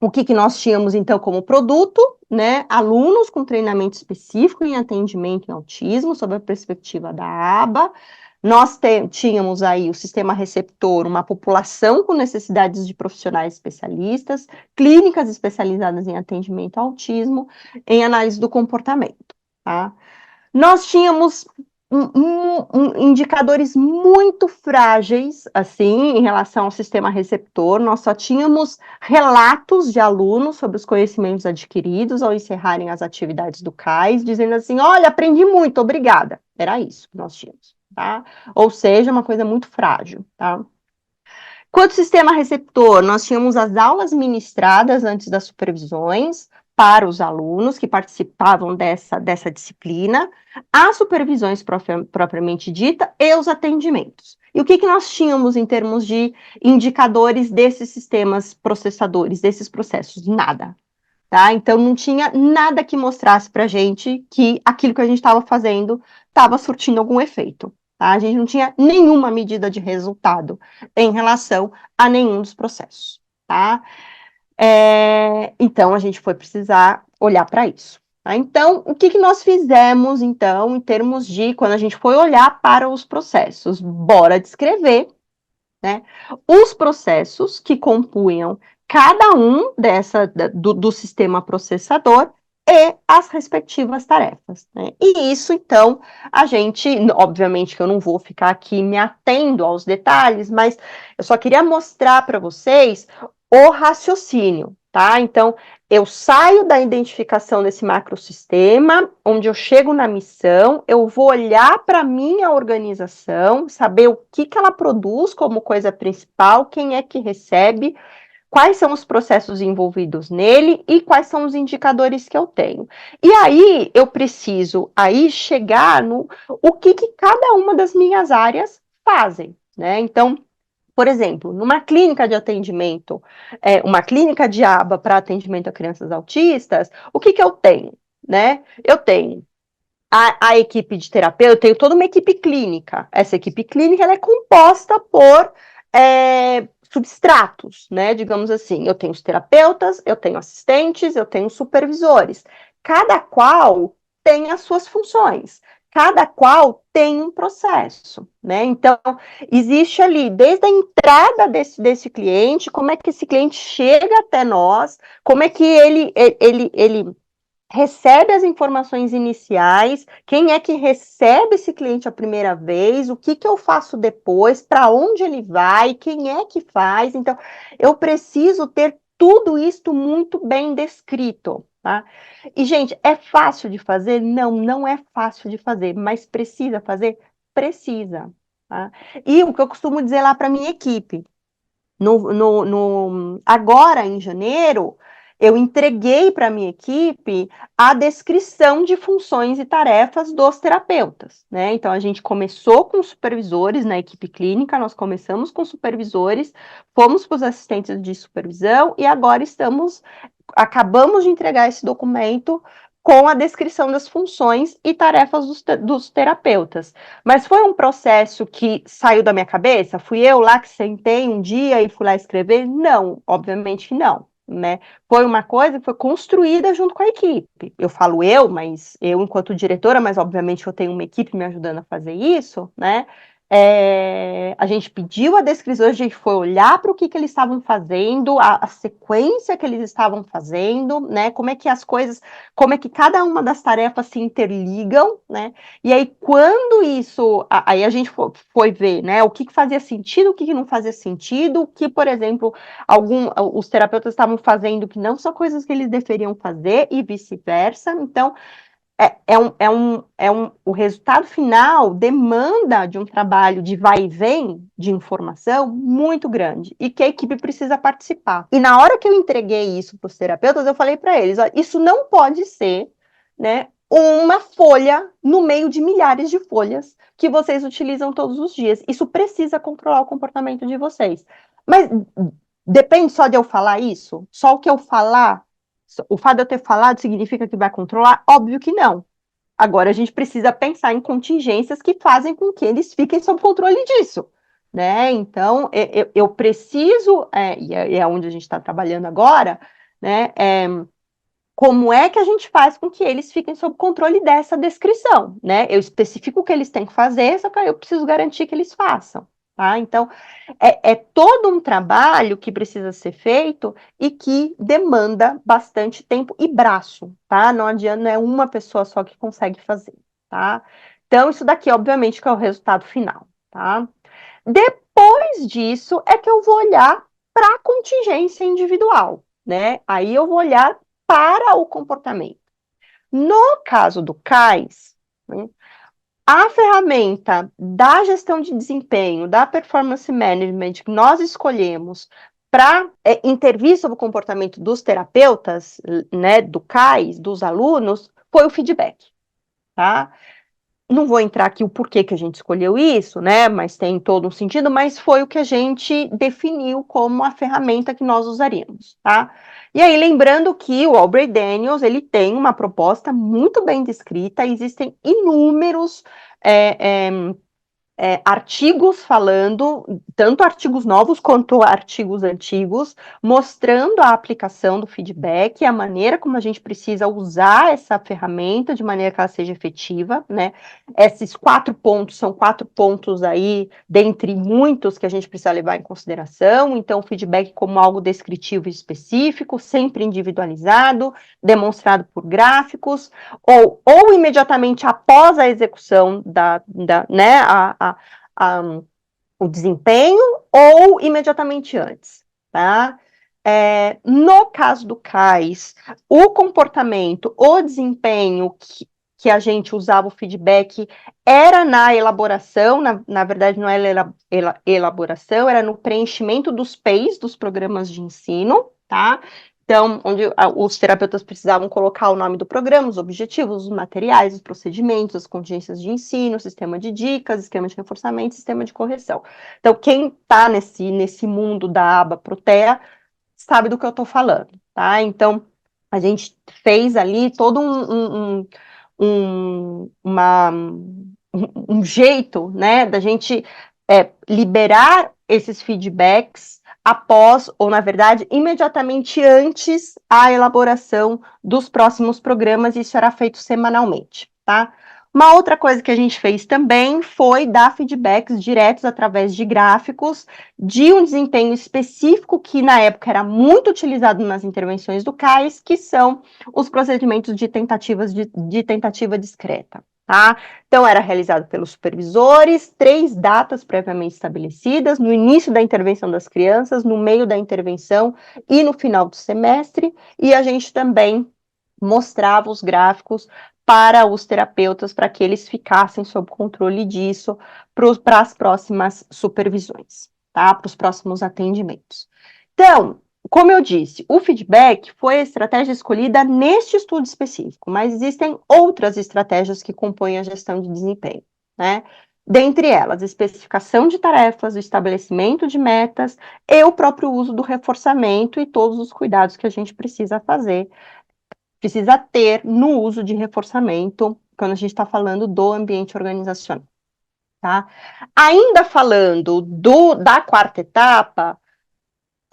o que nós tínhamos, então, como produto, né? Alunos com treinamento específico em atendimento em autismo, sob a perspectiva da aba. Nós tínhamos aí o sistema receptor, uma população com necessidades de profissionais especialistas, clínicas especializadas em atendimento ao autismo, em análise do comportamento, tá? Nós tínhamos indicadores muito frágeis, assim, em relação ao sistema receptor. Nós só tínhamos relatos de alunos sobre os conhecimentos adquiridos ao encerrarem as atividades do CAIS, dizendo assim, olha, aprendi muito, obrigada. Era isso que nós tínhamos, tá? Ou seja, uma coisa muito frágil, tá? Quanto ao sistema receptor, nós tínhamos as aulas ministradas antes das supervisões para os alunos que participavam dessa disciplina, as supervisões propriamente dita e os atendimentos. E o que nós tínhamos em termos de indicadores desses sistemas processadores, desses processos? Nada. Tá? Então, não tinha nada que mostrasse para a gente que aquilo que a gente estava fazendo estava surtindo algum efeito. Tá? A gente não tinha nenhuma medida de resultado em relação a nenhum dos processos. Tá? Então, a gente foi precisar olhar para isso. Tá? Então, o que nós fizemos, então, em termos de, quando a gente foi olhar para os processos? Bora descrever, né? Os processos que compunham cada um do sistema processador e as respectivas tarefas, né? E isso, então, a gente, obviamente que eu não vou ficar aqui me atendo aos detalhes, mas eu só queria mostrar para vocês o raciocínio, tá? Então, eu saio da identificação desse macrosistema, onde eu chego na missão, eu vou olhar para a minha organização, saber o que ela produz como coisa principal, quem é que recebe, quais são os processos envolvidos nele e quais são os indicadores que eu tenho. E aí, eu preciso aí chegar no o que cada uma das minhas áreas fazem, né? Então, por exemplo, numa clínica de atendimento, uma clínica de aba para atendimento a crianças autistas, o que eu tenho, né? Eu tenho a equipe de terapeuta, eu tenho toda uma equipe clínica. Essa equipe clínica ela é composta por substratos, né? Digamos assim, eu tenho os terapeutas, eu tenho assistentes, eu tenho supervisores. Cada qual tem as suas funções. Cada qual tem um processo, né? Então, existe ali, desde a entrada desse cliente, como é que esse cliente chega até nós, como é que ele recebe as informações iniciais, quem é que recebe esse cliente a primeira vez, o que eu faço depois, para onde ele vai, quem é que faz. Então, eu preciso ter tudo isso muito bem descrito, tá? E, gente, é fácil de fazer? Não, não é fácil de fazer, mas precisa fazer? Precisa, tá? E o que eu costumo dizer lá para minha equipe, agora, em janeiro, eu entreguei para a minha equipe a descrição de funções e tarefas dos terapeutas, né? Então, a gente começou com supervisores na equipe clínica, nós começamos com supervisores, fomos para os assistentes de supervisão e agora acabamos de entregar esse documento com a descrição das funções e tarefas dos terapeutas. Mas foi um processo que saiu da minha cabeça? Fui eu lá que sentei um dia e fui lá escrever? Não, obviamente que não, né? Foi uma coisa que foi construída junto com a equipe. Eu falo eu, mas eu enquanto diretora, mas obviamente eu tenho uma equipe me ajudando a fazer isso, né? A gente pediu a descrição, a gente foi olhar para o que eles estavam fazendo, a sequência que eles estavam fazendo, né? Como é que as coisas, como é que cada uma das tarefas se interligam, né? E aí, quando isso, aí a gente foi ver, né? O que fazia sentido, o que não fazia sentido, o que, por exemplo, os terapeutas estavam fazendo que não são coisas que eles deveriam fazer e vice-versa. Então, o resultado final demanda de um trabalho de vai e vem de informação muito grande e que a equipe precisa participar. E na hora que eu entreguei isso para os terapeutas, eu falei para eles, ó, isso não pode ser, né, uma folha no meio de milhares de folhas que vocês utilizam todos os dias. Isso precisa controlar o comportamento de vocês. Mas depende só de eu falar isso? Só o que eu falar, o fato de eu ter falado significa que vai controlar? Óbvio que não. Agora a gente precisa pensar em contingências que fazem com que eles fiquem sob controle disso, né? Então, eu preciso, e é onde a gente está trabalhando agora, né? Como é que a gente faz com que eles fiquem sob controle dessa descrição, né? Eu especifico o que eles têm que fazer, só que eu preciso garantir que eles façam, tá? Então, é todo um trabalho que precisa ser feito e que demanda bastante tempo e braço, tá? Não adianta, não é uma pessoa só que consegue fazer, tá? Então, isso daqui, obviamente, que é o resultado final, tá? Depois disso, é que eu vou olhar para a contingência individual, né? Aí eu vou olhar para o comportamento. No caso do CAIS, né, a ferramenta da gestão de desempenho, da performance management que nós escolhemos para intervir sobre o comportamento dos terapeutas, né, do CAIS, dos alunos, foi o feedback, tá? Não vou entrar aqui o porquê que a gente escolheu isso, né? Mas tem todo um sentido, mas foi o que a gente definiu como a ferramenta que nós usaríamos, tá? E aí, lembrando que o Aubrey Daniels, ele tem uma proposta muito bem descrita, existem inúmeros artigos falando, tanto artigos novos quanto artigos antigos, mostrando a aplicação do feedback, a maneira como a gente precisa usar essa ferramenta de maneira que ela seja efetiva, né? Esses 4 pontos são 4 pontos aí, dentre muitos que a gente precisa levar em consideração. Então, o feedback como algo descritivo e específico, sempre individualizado, demonstrado por gráficos, ou imediatamente após a execução né, o desempenho, ou imediatamente antes, tá? No caso do CAIS, o comportamento, o desempenho que a gente usava o feedback era na elaboração, na verdade não era elaboração, era no preenchimento dos PEIs, dos programas de ensino, tá? Então, onde os terapeutas precisavam colocar o nome do programa, os objetivos, os materiais, os procedimentos, as contingências de ensino, sistema de dicas, esquema de reforçamento, sistema de correção. Então, quem está nesse mundo da aba Protea sabe do que eu estou falando, tá? Então, a gente fez ali todo um jeito, né, da gente liberar esses feedbacks após, ou na verdade, imediatamente antes a elaboração dos próximos programas, e isso era feito semanalmente, tá? Uma outra coisa que a gente fez também foi dar feedbacks diretos através de gráficos de um desempenho específico que na época era muito utilizado nas intervenções do CAIS, que são os procedimentos de tentativa discreta. Tá? Então, era realizado pelos supervisores, 3 datas previamente estabelecidas, no início da intervenção das crianças, no meio da intervenção e no final do semestre, e a gente também mostrava os gráficos para os terapeutas, para que eles ficassem sob controle disso para as próximas supervisões, tá? Para os próximos atendimentos. Então, como eu disse, o feedback foi a estratégia escolhida neste estudo específico, mas existem outras estratégias que compõem a gestão de desempenho, né? Dentre elas, especificação de tarefas, o estabelecimento de metas e o próprio uso do reforçamento e todos os cuidados que a gente precisa ter no uso de reforçamento, quando a gente está falando do ambiente organizacional, tá? Ainda falando da 4ª etapa,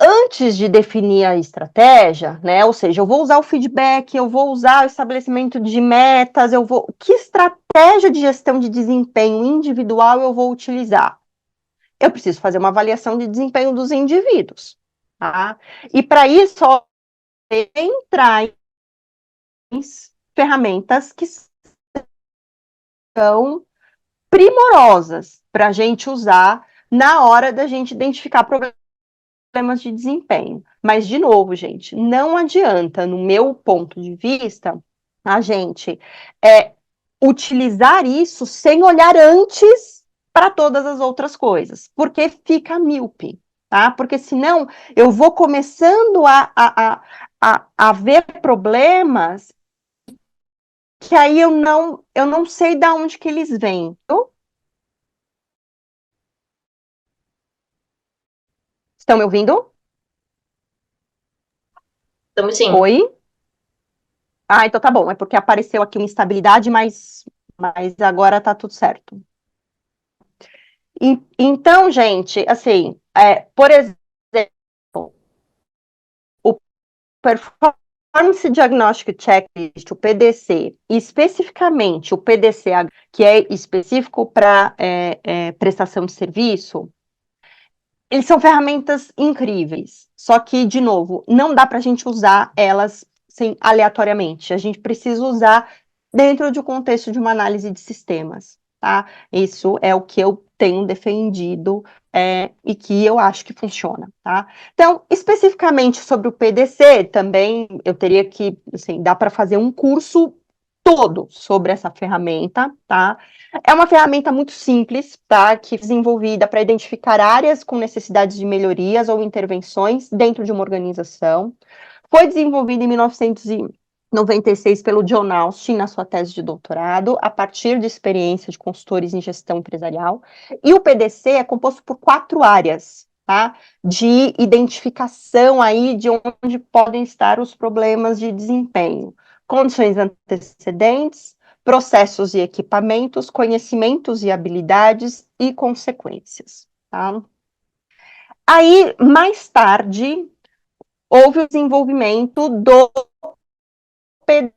antes de definir a estratégia, né, ou seja, eu vou usar o feedback, eu vou usar o estabelecimento de metas, que estratégia de gestão de desempenho individual eu vou utilizar? Eu preciso fazer uma avaliação de desempenho dos indivíduos, tá? E para isso, entrar em ferramentas que são primorosas para a gente usar na hora da gente identificar problemas de desempenho. Mas, de novo, gente, não adianta, no meu ponto de vista, a gente utilizar isso sem olhar antes para todas as outras coisas, porque fica míope, tá? Porque senão eu vou começando a ver problemas que aí eu não sei de onde que eles vêm. Estão me ouvindo? Estamos sim. Oi? Ah, então tá bom. É porque apareceu aqui uma instabilidade, mas agora tá tudo certo. Então, gente, assim, por exemplo, o Performance Diagnostic Checklist, o PDC, e especificamente o PDCH, que é específico para prestação de serviço, eles são ferramentas incríveis, só que, de novo, não dá para a gente usar elas aleatoriamente, a gente precisa usar dentro do contexto de uma análise de sistemas, tá? Isso é o que eu tenho defendido e que eu acho que funciona, tá? Então, especificamente sobre o PDC, também eu teria que, assim, dá para fazer um curso todo sobre essa ferramenta, tá? É uma ferramenta muito simples, tá? Que é desenvolvida para identificar áreas com necessidades de melhorias ou intervenções dentro de uma organização. Foi desenvolvida em 1996 pelo John Austin na sua tese de doutorado, a partir de experiência de consultores em gestão empresarial. E o PDC é composto por 4 áreas, tá? De identificação aí de onde podem estar os problemas de desempenho. Condições antecedentes, processos e equipamentos, conhecimentos e habilidades e consequências, tá? Aí, mais tarde, houve o desenvolvimento do PDC,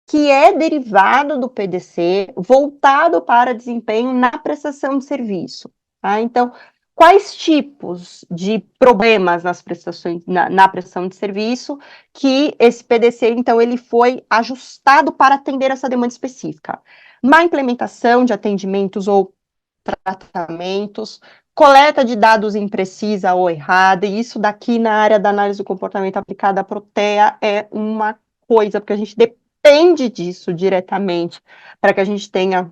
que é derivado do PDC, voltado para desempenho na prestação de serviço, tá? Então, quais tipos de problemas nas prestações, na prestação de serviço, que esse PDC, então, ele foi ajustado para atender essa demanda específica? Má implementação de atendimentos ou tratamentos, coleta de dados imprecisa ou errada, e isso daqui na área da análise do comportamento aplicada à Protea é uma coisa, porque a gente depende disso diretamente para que a gente tenha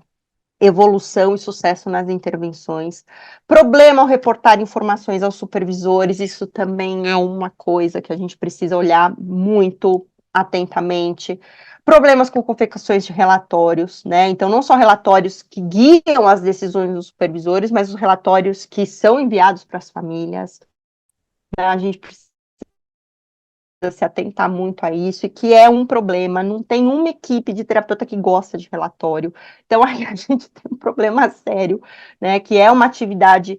evolução e sucesso nas intervenções. Problema ao reportar informações aos supervisores, isso também é uma coisa que a gente precisa olhar muito atentamente. Problemas com confecções de relatórios, né? Então, não só relatórios que guiam as decisões dos supervisores, mas os relatórios que são enviados para as famílias. Né? A gente precisa se atentar muito a isso, e que é um problema, não tem uma equipe de terapeuta que gosta de relatório, então aí a gente tem um problema sério, né, que é uma atividade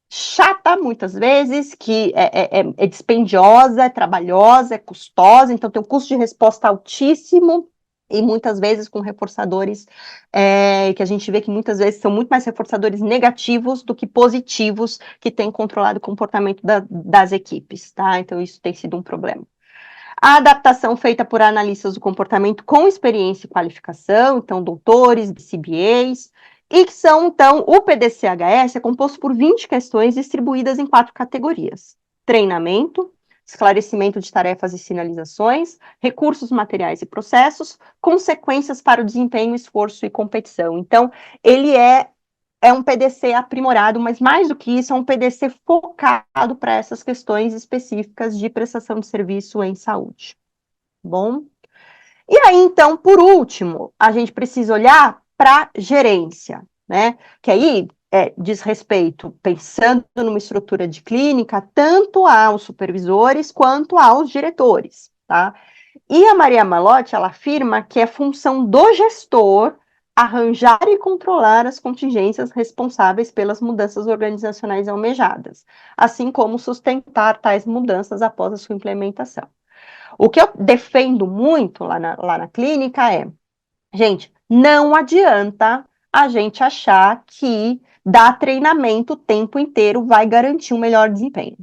chata, muitas vezes, que é dispendiosa, é trabalhosa, é custosa, então tem um custo de resposta altíssimo, e muitas vezes com reforçadores, que a gente vê que muitas vezes são muito mais reforçadores negativos do que positivos, que têm controlado o comportamento das equipes, tá? Então isso tem sido um problema. A adaptação feita por analistas do comportamento com experiência e qualificação, então doutores, CBAs, e que são, então, o PDCHS é composto por 20 questões distribuídas em 4 categorias: treinamento, esclarecimento de tarefas e sinalizações, recursos materiais e processos, consequências para o desempenho, esforço e competição. Então, ele é um PDC aprimorado, mas mais do que isso, é um PDC focado para essas questões específicas de prestação de serviço em saúde. Bom? E aí, então, por último, a gente precisa olhar para gerência, né? Que aí diz respeito, pensando numa estrutura de clínica, tanto aos supervisores quanto aos diretores, tá? E a Maria Malotti, ela afirma que é função do gestor arranjar e controlar as contingências responsáveis pelas mudanças organizacionais almejadas, assim como sustentar tais mudanças após a sua implementação. O que eu defendo muito lá na clínica é, gente, não adianta a gente achar que dar treinamento o tempo inteiro vai garantir um melhor desempenho.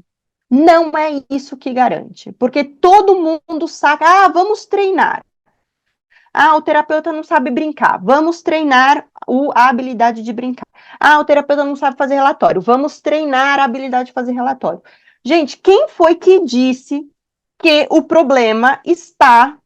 Não é isso que garante, porque todo mundo sabe, vamos treinar. O terapeuta não sabe brincar, vamos treinar a habilidade de brincar. O terapeuta não sabe fazer relatório, vamos treinar a habilidade de fazer relatório. Gente, quem foi que disse que o problema está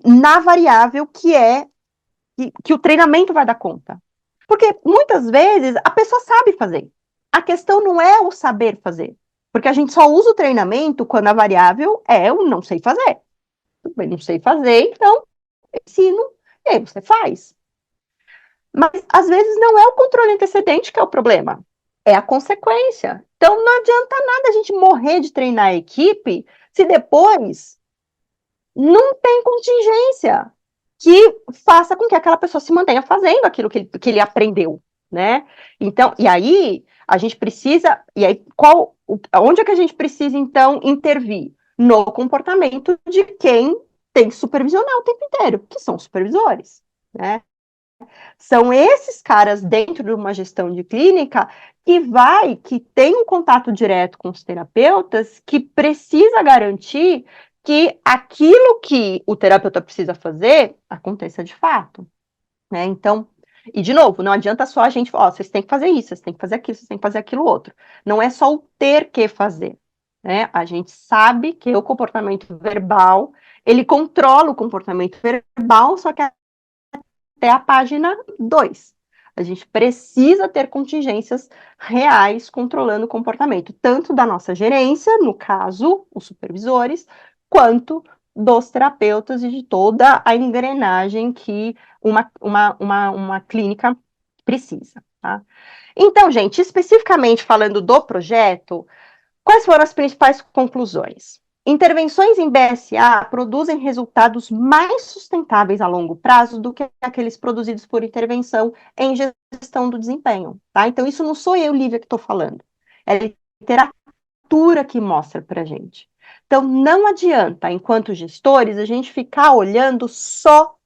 na variável que o treinamento vai dar conta? Porque muitas vezes a pessoa sabe fazer. A questão não é o saber fazer, porque a gente só usa o treinamento quando a variável é o não sei fazer. Eu não sei fazer, então eu ensino, e aí você faz. Mas às vezes não é o controle antecedente que é o problema, é a consequência. Então não adianta nada a gente morrer de treinar a equipe se depois não tem contingência que faça com que aquela pessoa se mantenha fazendo aquilo que ele aprendeu, né? Então, e aí a gente precisa, e aí onde é que a gente precisa então intervir? No comportamento de quem tem que supervisionar o tempo inteiro, que são os supervisores, né? São esses caras dentro de uma gestão de clínica que tem um contato direto com os terapeutas, que precisa garantir que aquilo que o terapeuta precisa fazer aconteça de fato, né? Então, e de novo, não adianta só a gente falar, vocês têm que fazer isso, vocês têm que fazer aquilo, vocês têm que fazer aquilo outro. Não é só o ter que fazer, né? A gente sabe que o comportamento verbal, ele controla o comportamento verbal, só que até a página 2. A gente precisa ter contingências reais controlando o comportamento, tanto da nossa gerência, no caso, os supervisores, quanto dos terapeutas e de toda a engrenagem que uma clínica precisa, tá? Então, gente, especificamente falando do projeto, quais foram as principais conclusões? Intervenções em BSA produzem resultados mais sustentáveis a longo prazo do que aqueles produzidos por intervenção em gestão do desempenho, tá? Então, isso não sou eu, Lívia, que estou falando. É a literatura que mostra para a gente. Então, não adianta, enquanto gestores, a gente ficar olhando só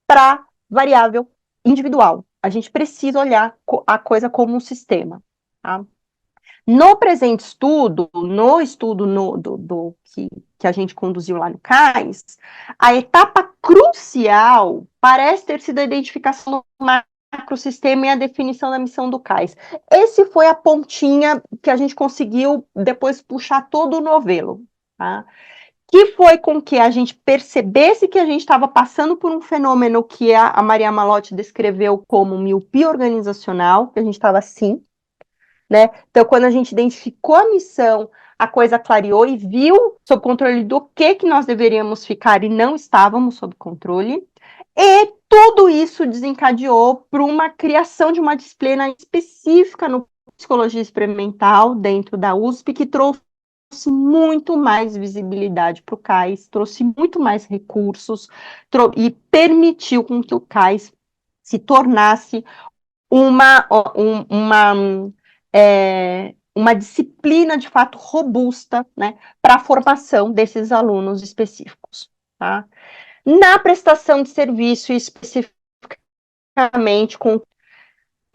para variável individual. A gente precisa olhar a coisa como um sistema, tá? No presente estudo, no estudo que a gente conduziu lá no CAIS, a etapa crucial parece ter sido a identificação do macrosistema e a definição da missão do CAIS. Esse foi a pontinha que a gente conseguiu depois puxar todo o novelo, tá? Que foi com que a gente percebesse que a gente estava passando por um fenômeno que a Maria Malotti descreveu como miopia organizacional, que a gente estava assim, né? Então, quando a gente identificou a missão, a coisa clareou e viu sob controle do que nós deveríamos ficar e não estávamos sob controle. E tudo isso desencadeou para uma criação de uma disciplina específica no psicologia experimental dentro da USP, que trouxe muito mais visibilidade para o CAIS, trouxe muito mais recursos e permitiu com que o CAIS se tornasse uma disciplina de fato robusta, né, para a formação desses alunos específicos, tá? Na prestação de serviço, especificamente com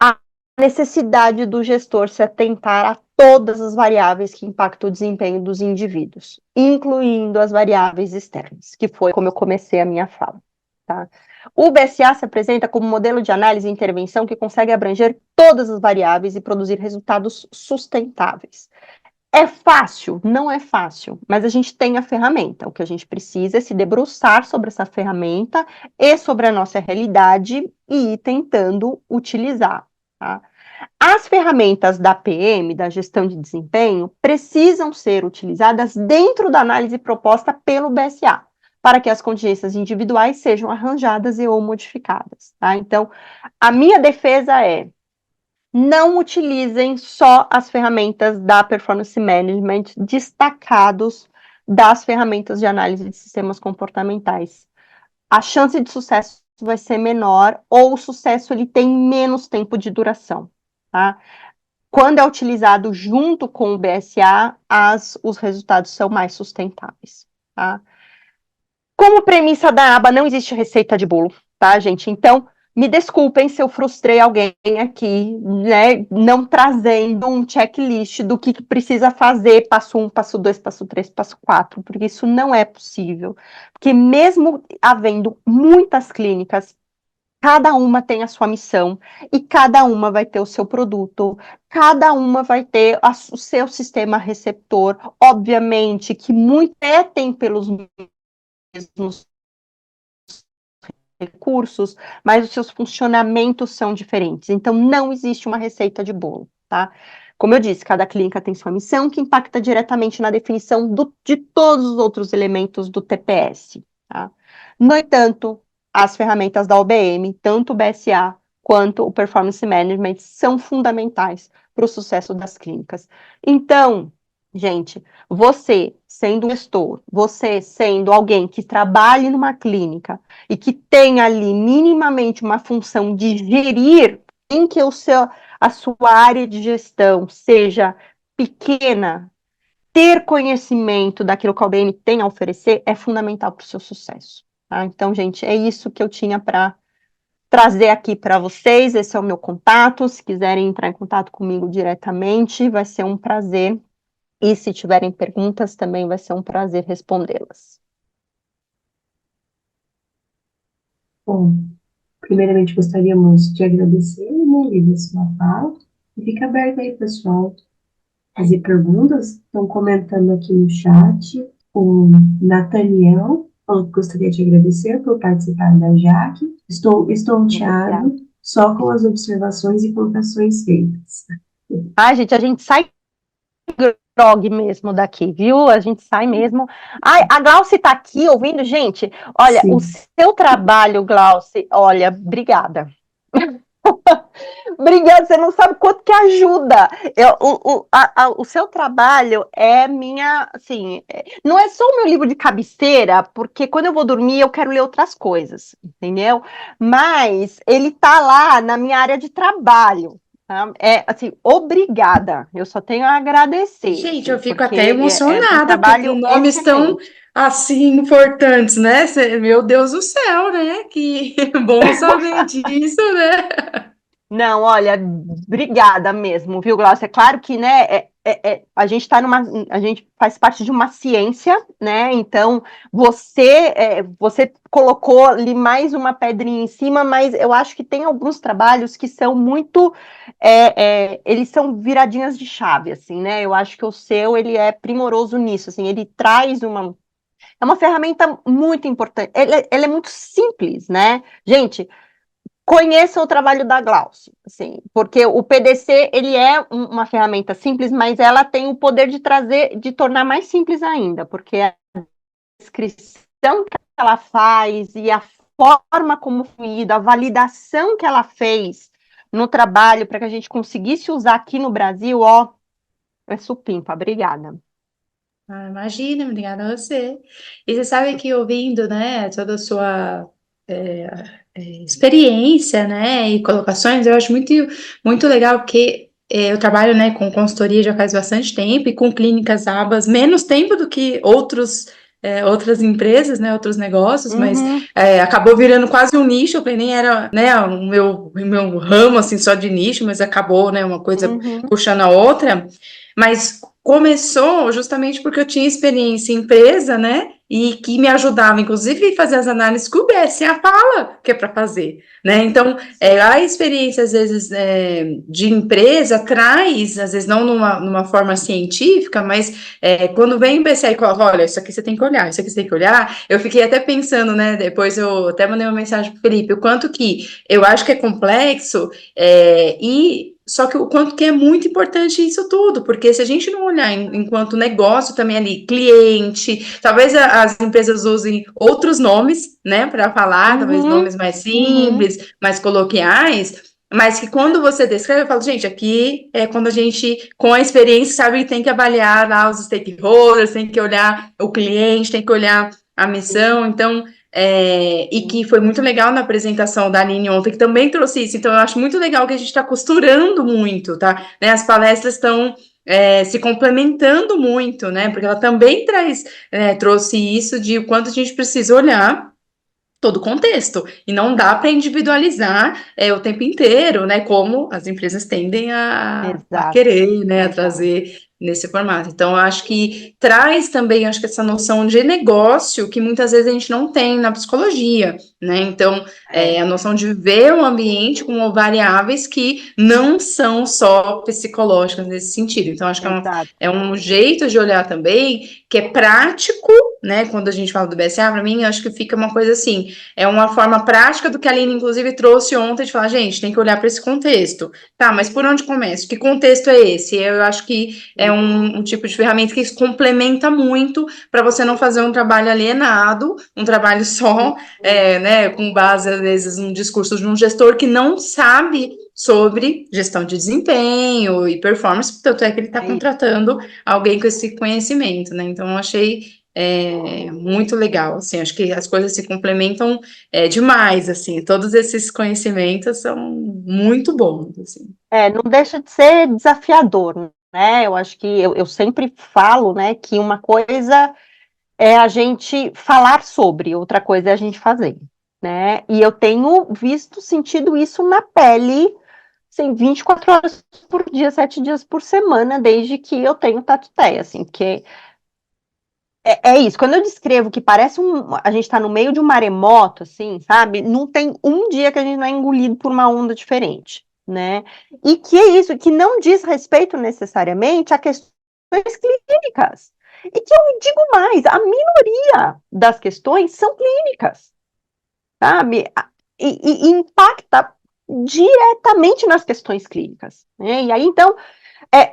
a necessidade do gestor se atentar a todas as variáveis que impactam o desempenho dos indivíduos, incluindo as variáveis externas, que foi como eu comecei a minha fala, tá? O BSA se apresenta como modelo de análise e intervenção que consegue abranger todas as variáveis e produzir resultados sustentáveis. É fácil? Não é fácil, mas a gente tem a ferramenta. O que a gente precisa é se debruçar sobre essa ferramenta e sobre a nossa realidade e ir tentando utilizar, tá? As ferramentas da PM, da gestão de desempenho, precisam ser utilizadas dentro da análise proposta pelo BSA, para que as contingências individuais sejam arranjadas e ou modificadas, tá? Então, a minha defesa é: não utilizem só as ferramentas da performance management destacados das ferramentas de análise de sistemas comportamentais. A chance de sucesso vai ser menor, ou o sucesso ele tem menos tempo de duração, tá? Quando é utilizado junto com o BSA, os resultados são mais sustentáveis, tá? Como premissa da aba, não existe receita de bolo, tá, gente? Então, me desculpem se eu frustrei alguém aqui, né, não trazendo um checklist do que precisa fazer, passo 1, passo 2, passo 3, passo 4, porque isso não é possível. Porque mesmo havendo muitas clínicas, cada uma tem a sua missão e cada uma vai ter o seu produto, cada uma vai ter o seu sistema receptor, obviamente que muito tem pelos mesmos recursos, mas os seus funcionamentos são diferentes. Então, não existe uma receita de bolo, tá? Como eu disse, cada clínica tem sua missão, que impacta diretamente na definição de todos os outros elementos do TPS, tá? No entanto, as ferramentas da OBM, tanto o BSA quanto o Performance Management, são fundamentais para o sucesso das clínicas. Então, gente, você sendo um gestor, você sendo alguém que trabalhe numa clínica e que tenha ali minimamente uma função de gerir, em que a sua área de gestão seja pequena, ter conhecimento daquilo que a OBM tem a oferecer é fundamental para o seu sucesso, tá? Então, gente, é isso que eu tinha para trazer aqui para vocês. Esse é o meu contato. Se quiserem entrar em contato comigo diretamente, vai ser um prazer. E se tiverem perguntas, também vai ser um prazer respondê-las. Bom, primeiramente gostaríamos de agradecer, né, Lívia, sua fala. E fica aberto aí, pessoal, fazer perguntas. Estão comentando aqui no chat. O Nathaniel falou que gostaria de agradecer por participar da JAC. Estou chateado só com as observações e colocações feitas. Ai, gente, a gente sai grog mesmo daqui, viu? A gente sai mesmo. Ai, a Glauce tá aqui ouvindo, gente. Olha, Sim. o seu trabalho, Glauce, olha, obrigada. Obrigada, você não sabe quanto que ajuda. O seu trabalho é minha, assim, não é só o meu livro de cabeceira, porque quando eu vou dormir eu quero ler outras coisas, entendeu? Mas ele tá lá na minha área de trabalho. Tá? É assim, obrigada. Eu só tenho a agradecer, Gente, eu assim, fico porque até é um emocionada, porque com trabalho nomes tão excelente. assim importantes, né? Meu Deus do céu, né? Que bom saber disso, né? Não, olha, obrigada mesmo, viu, Glaucia? É claro que, né, a gente tá a gente faz parte de uma ciência, né? Então, você colocou ali mais uma pedrinha em cima, mas eu acho que tem alguns trabalhos que são muito, eles são viradinhas de chave, assim, né? Eu acho que o seu, ele é primoroso nisso, assim, ele traz é uma ferramenta muito importante. Ela é muito simples, né? Gente, conheça o trabalho da Glaucia, assim, porque o PDC ele é uma ferramenta simples, mas ela tem o poder de trazer, de tornar mais simples ainda, porque a descrição que ela faz e a forma como foi a validação que ela fez no trabalho para que a gente conseguisse usar aqui no Brasil, ó, é supimpa. Obrigada. Ah, imagina, obrigada a você. E você sabe que ouvindo, né, toda a sua é, experiência, né, e colocações, eu acho muito legal, porque eu trabalho, né, com consultoria já faz bastante tempo e com clínicas abas, menos tempo do que outras empresas, né, outros negócios, mas Uhum, acabou virando quase um nicho, eu falei, nem era, né, o meu ramo, assim, só de nicho, mas acabou, né, uma coisa uhum. puxando a outra, mas começou justamente porque eu tinha experiência em empresa, né? E que me ajudava, inclusive, a fazer as análises que o BSA fala que é para fazer, né? Então, a experiência, às vezes, de empresa traz, às vezes, não numa forma científica, mas quando vem o BSA e coloca, olha, isso aqui você tem que olhar, isso aqui você tem que olhar, eu fiquei até pensando, né? Depois eu até mandei uma mensagem para o Felipe, o quanto que eu acho que é complexo, e só que o quanto que é muito importante isso tudo, porque se a gente não olhar enquanto negócio também ali, cliente, talvez as empresas usem outros nomes, né, para falar, talvez Uhum, nomes mais uhum, simples, mais coloquiais, mas que quando você descreve, eu falo, gente, aqui é quando a gente, com a experiência, sabe que tem que avaliar lá os stakeholders, tem que olhar o cliente, tem que olhar a missão, então e que foi muito legal na apresentação da Aline ontem, que também trouxe isso. Então, eu acho muito legal que a gente está costurando muito, tá? Né? As palestras estão se complementando muito, né? Porque ela também trouxe isso de o quanto a gente precisa olhar todo o contexto. E não dá para individualizar o tempo inteiro, né? Como as empresas tendem a exato, querer, né? A exato. trazer nesse formato. Então, eu acho que traz também, acho que essa noção de negócio que muitas vezes a gente não tem na psicologia, né? Então, É, a noção de ver o ambiente com variáveis que não são só psicológicas nesse sentido. Então, acho que exato. é um jeito de olhar também que é prático, né? Quando a gente fala do BSA, para mim, acho que fica uma coisa assim, é uma forma prática do que a Aline, inclusive, trouxe ontem, de falar, gente, tem que olhar para esse contexto. Tá, mas por onde começo? Que contexto é esse? Eu acho que é um tipo de ferramenta que complementa muito para você não fazer um trabalho alienado, um trabalho só, né, com base, às vezes, num discurso de um gestor que não sabe sobre gestão de desempenho e performance, tanto é que ele está É isso. contratando alguém com esse conhecimento, né? Então, eu achei muito legal, assim, acho que as coisas se complementam demais, assim, todos esses conhecimentos são muito bons, assim. Não deixa de ser desafiador, né? Eu acho que eu sempre falo, né, que uma coisa é a gente falar sobre, outra coisa é a gente fazer, né? E eu tenho visto, sentido isso na pele, assim, 24 horas por dia, 7 dias por semana, desde que eu tenho Tatuteia, assim, porque é isso, quando eu descrevo que parece a gente tá no meio de um maremoto, assim, sabe? Não tem um dia que a gente não é engolido por uma onda diferente, né? E que é isso, que não diz respeito necessariamente a questões clínicas. E que eu digo mais, a minoria das questões são clínicas, sabe? E impacta diretamente nas questões clínicas, né? E aí, então, é,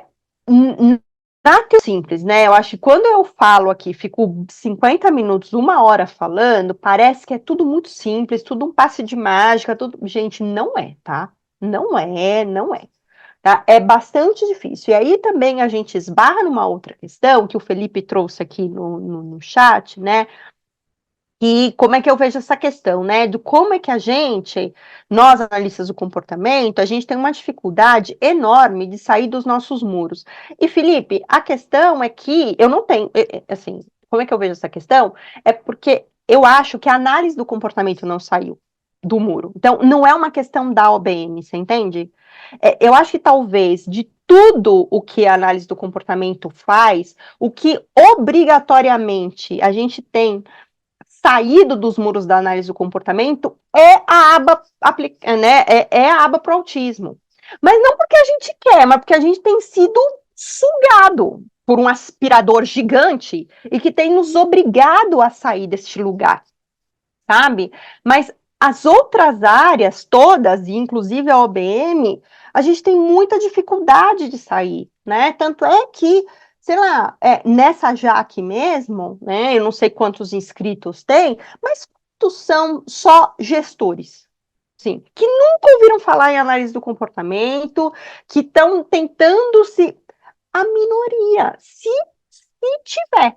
na teoria simples, né? Eu acho que quando eu falo aqui, fico 50 minutos, 1 hora falando, parece que é tudo muito simples, tudo um passe de mágica, tudo. Gente, não é, tá? Não é, não é. Tá? É bastante difícil. E aí também a gente esbarra numa outra questão que o Felipe trouxe aqui no chat, né? E como é que eu vejo essa questão, né? Do como é que nós analistas do comportamento, a gente tem uma dificuldade enorme de sair dos nossos muros. E, Felipe, a questão é que eu não tenho, assim, como é que eu vejo essa questão? É porque eu acho que a análise do comportamento não saiu do muro. Então, não é uma questão da OBM, você entende? Eu acho que talvez de tudo o que a análise do comportamento faz, o que obrigatoriamente a gente tem saído dos muros da análise do comportamento é a aba, né, é a aba para o autismo. Mas não porque a gente quer, mas porque a gente tem sido sugado por um aspirador gigante e que tem nos obrigado a sair deste lugar, sabe? Mas as outras áreas todas, inclusive a OBM, a gente tem muita dificuldade de sair, né? Tanto é que, sei lá, nessa Jaque mesmo, né? Eu não sei quantos inscritos tem, mas quantos são só gestores? Sim, que nunca ouviram falar em análise do comportamento, que estão tentando se. A minoria, se tiver,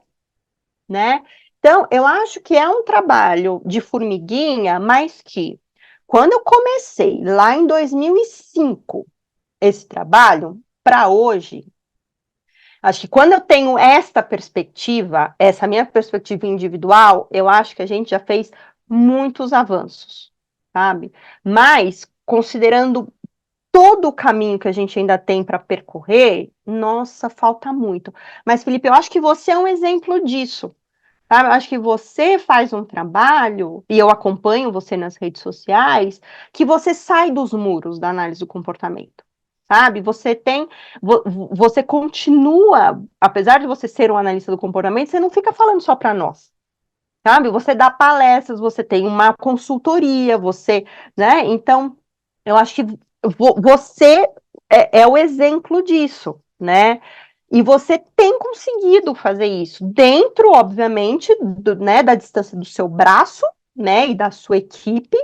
né? Então, eu acho que é um trabalho de formiguinha, mas que, quando eu comecei lá em 2005 esse trabalho, para hoje, acho que quando eu tenho esta perspectiva, essa minha perspectiva individual, eu acho que a gente já fez muitos avanços, sabe? Mas, considerando todo o caminho que a gente ainda tem para percorrer, nossa, falta muito. Mas, Felipe, eu acho que você é um exemplo disso. Sabe? Eu acho que você faz um trabalho, e eu acompanho você nas redes sociais, que você sai dos muros da análise do comportamento. Sabe? Você continua, apesar de você ser um analista do comportamento, você não fica falando só para nós. Sabe? Você dá palestras, você tem uma consultoria, né? Então, eu acho que você é o exemplo disso, né? E você tem conseguido fazer isso dentro, obviamente, né, da distância do seu braço, né, e da sua equipe,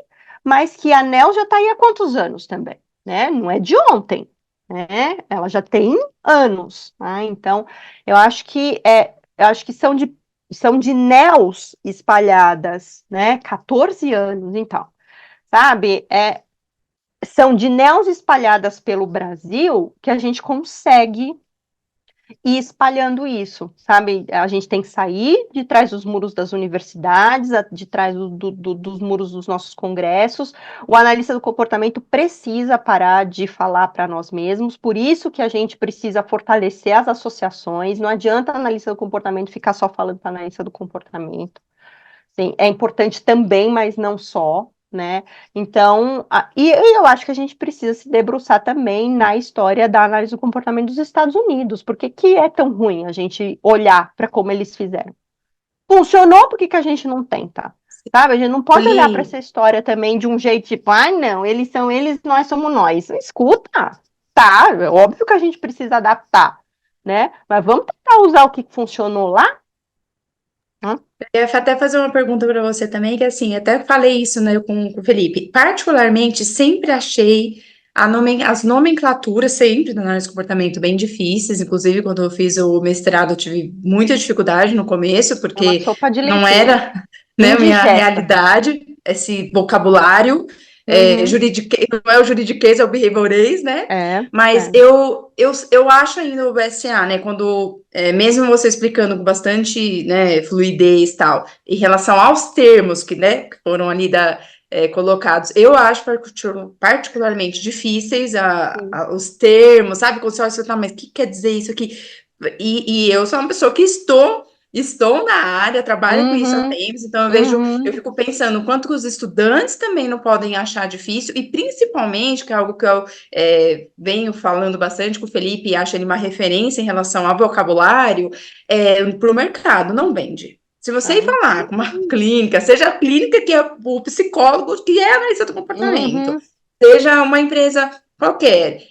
mas que a Nel já está aí há quantos anos também, né? Não é de ontem, né? Ela já tem anos, né? Então, eu acho que são de Nels espalhadas, né? 14 anos, então, sabe? São de Nels espalhadas pelo Brasil que a gente consegue ir espalhando isso, sabe? A gente tem que sair de trás dos muros das universidades, de trás dos muros dos nossos congressos. O analista do comportamento precisa parar de falar para nós mesmos, por isso que a gente precisa fortalecer as associações. Não adianta analista do comportamento ficar só falando para analista do comportamento. Sim, é importante também, mas não só, né? Então, e eu acho que a gente precisa se debruçar também na história da análise do comportamento dos Estados Unidos, porque que é tão ruim a gente olhar para como eles fizeram. Funcionou, por que que a gente não tenta? Sabe? A gente não pode olhar para essa história também de um jeito tipo, não, eles são eles, nós somos nós. Escuta, tá, é óbvio que a gente precisa adaptar, né? Mas vamos tentar usar o que funcionou lá. Eu ia até fazer uma pergunta para você também, que assim, até falei isso, né, com o Felipe. Particularmente, sempre achei as nomenclaturas sempre da análise de comportamento bem difíceis. Inclusive, quando eu fiz o mestrado, eu tive muita dificuldade no começo, É uma porque sopa de não leitura. era, né, a minha Indigesta. realidade, esse vocabulário. Não é o juridiquês, é o behaviorês, né? Mas eu acho ainda o BSA, né? Quando, mesmo você explicando com bastante, né, fluidez e tal, em relação aos termos que, né, que foram ali colocados, eu acho particularmente difíceis os termos, sabe? Quando você olha e fala, mas o que quer dizer isso aqui? E eu sou uma pessoa que estou na área, trabalho com isso há tempos, então eu fico pensando o quanto que os estudantes também não podem achar difícil, e principalmente, que é algo que eu venho falando bastante com o Felipe, e acho ele uma referência em relação ao vocabulário, para o mercado, não vende. Se você ir falar com uma clínica, seja a clínica que é o psicólogo, que é analista do comportamento, seja uma empresa qualquer.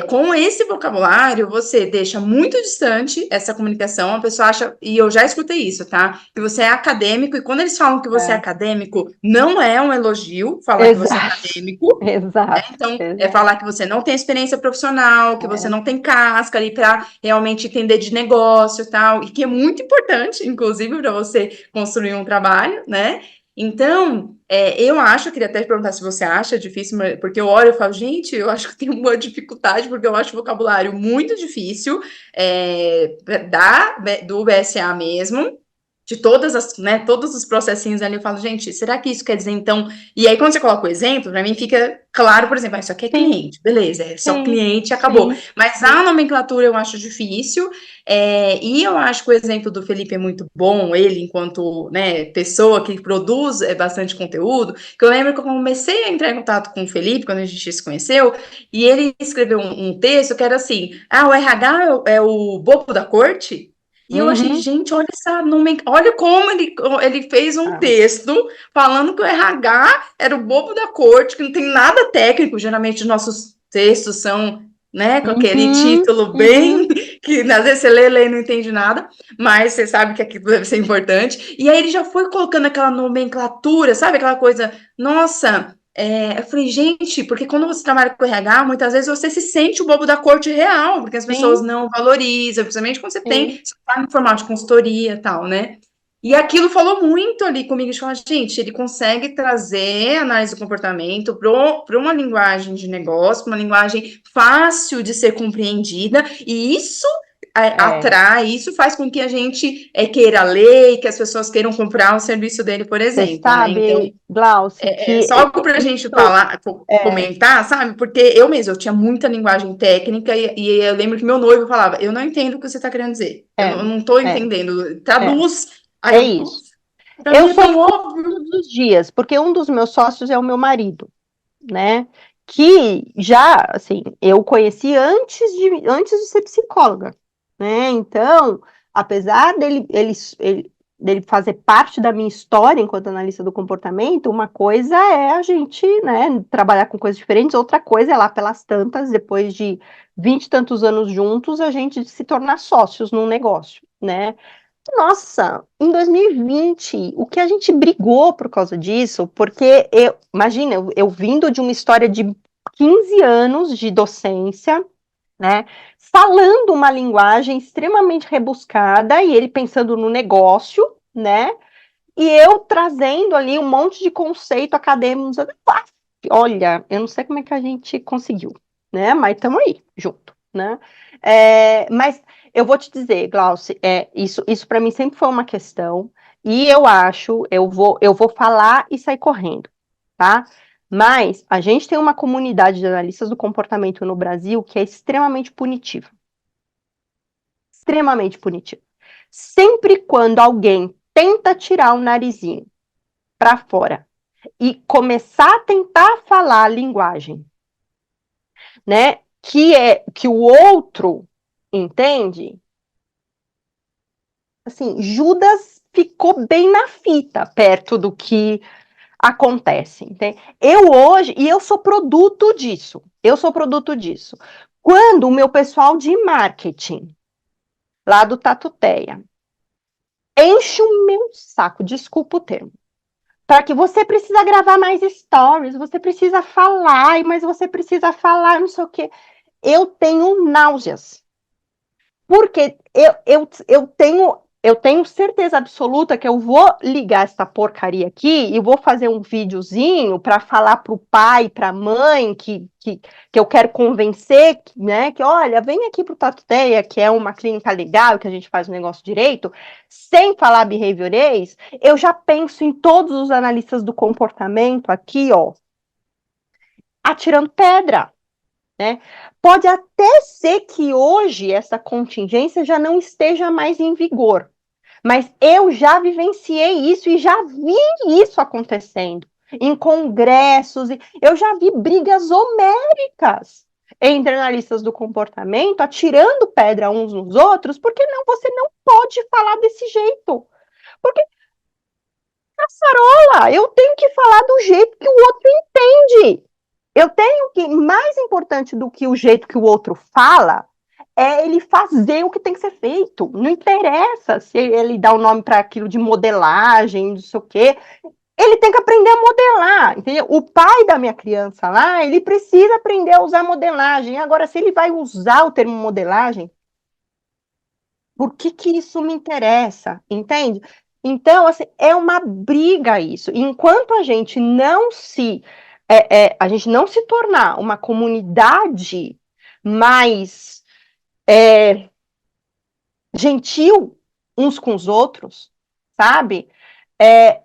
Com esse vocabulário, você deixa muito distante essa comunicação. A pessoa acha, e eu já escutei isso, tá? Que você é acadêmico, e quando eles falam que você é acadêmico, não é um elogio falar que você é Exato, acadêmico. exato, Então, é exato. falar que você não tem experiência profissional, que você não tem casca ali para realmente entender de negócio e tal, e que é muito importante, inclusive, para você construir um trabalho, né? Então, eu acho, eu queria até te perguntar se você acha difícil, porque eu olho e falo, gente, eu acho que tem uma dificuldade, porque eu acho o vocabulário muito difícil, do BSA mesmo, de todas as, né, todos os processinhos ali, eu falo, gente, será que isso quer dizer, então... E aí, quando você coloca o exemplo, para mim fica claro, por exemplo, isso aqui é Sim, cliente, beleza, é só sim, cliente e acabou. sim. Mas a nomenclatura eu acho difícil, e eu acho que o exemplo do Felipe é muito bom, ele, enquanto, né, pessoa que produz bastante conteúdo, que eu lembro que eu comecei a entrar em contato com o Felipe, quando a gente se conheceu, e ele escreveu um texto que era assim, o RH é o bobo da corte? E eu achei, Uhum. gente, olha essa olha como ele fez um texto falando que o RH era o bobo da corte, que não tem nada técnico. Geralmente os nossos textos são, né, com aquele Uhum, título uhum. bem que às vezes você lê e não entende nada, mas você sabe que aquilo deve ser importante. E aí ele já foi colocando aquela nomenclatura, sabe, aquela coisa, nossa. Eu falei, gente, porque quando você trabalha com RH, muitas vezes você se sente o bobo da corte real, porque as pessoas Sim, não valorizam, principalmente quando você sim. tá no formato de consultoria e tal, né? E aquilo falou muito ali comigo, de falar, gente, ele consegue trazer análise do comportamento para uma linguagem de negócio, uma linguagem fácil de ser compreendida, e isso atrai, isso faz com que a gente queira ler, e que as pessoas queiram comprar o serviço dele, por Você exemplo, né? Então, sabe, Glauci, é que só algo para a gente isso falar, é, comentar, sabe? Porque eu tinha muita linguagem técnica e eu lembro que meu noivo falava, eu não entendo o que você está querendo dizer, é, eu não estou é, entendendo, é, traduz. Aí é eu, isso. nossa, para Eu mim é tão sofro óbvio. todos os dias, porque um dos meus sócios é o meu marido, né? Que já, assim, eu conheci antes de ser psicóloga, né? Então, apesar dele fazer parte da minha história enquanto analista do comportamento, uma coisa é a gente, né, trabalhar com coisas diferentes, outra coisa é lá pelas tantas, depois de 20 e tantos anos juntos, a gente se tornar sócios num negócio, né? Nossa, em 2020, o que a gente brigou por causa disso, porque imagina, eu vindo de uma história de 15 anos de docência, né, falando uma linguagem extremamente rebuscada e ele pensando no negócio, né, e eu trazendo ali um monte de conceito acadêmico. Olha, eu não sei como é que a gente conseguiu, né, mas estamos aí, junto, né. Mas eu vou te dizer, Glauci, isso para mim sempre foi uma questão, e eu acho, eu vou falar e sair correndo, tá? Mas a gente tem uma comunidade de analistas do comportamento no Brasil que é extremamente punitiva. Extremamente punitiva. Sempre quando alguém tenta tirar o narizinho para fora e começar a tentar falar a linguagem, né, que o outro entende, assim, Judas ficou bem na fita perto do que acontece. Entende? Eu sou produto disso. Eu sou produto disso. Quando o meu pessoal de marketing, lá do Tatuteia, enche o meu saco, desculpa o termo, para que você precisa gravar mais stories, você precisa falar, mas você precisa falar, não sei o quê. Eu tenho náuseas. Porque eu tenho certeza absoluta que eu vou ligar essa porcaria aqui e vou fazer um videozinho para falar para o pai, para a mãe que eu quero convencer, né? Que olha, vem aqui para o Tatuteia, que é uma clínica legal, que a gente faz o negócio direito, sem falar behaviorês, eu já penso em todos os analistas do comportamento aqui, ó, atirando pedra. Né? Pode até ser que hoje essa contingência já não esteja mais em vigor, mas eu já vivenciei isso e já vi isso acontecendo em congressos, eu já vi brigas homéricas entre analistas do comportamento, atirando pedra uns nos outros, porque não, você não pode falar desse jeito. Porque, caçarola, eu tenho que falar do jeito que o outro entende. Eu tenho que, mais importante do que o jeito que o outro fala, é ele fazer o que tem que ser feito. Não interessa se ele dá o nome para aquilo de modelagem, não sei o quê. Ele tem que aprender a modelar, entendeu? O pai da minha criança lá, ele precisa aprender a usar modelagem. Agora, se ele vai usar o termo modelagem, por que que isso me interessa? Entende? Então, assim, é uma briga isso. Enquanto a gente a gente não se tornar uma comunidade mais gentil uns com os outros, sabe?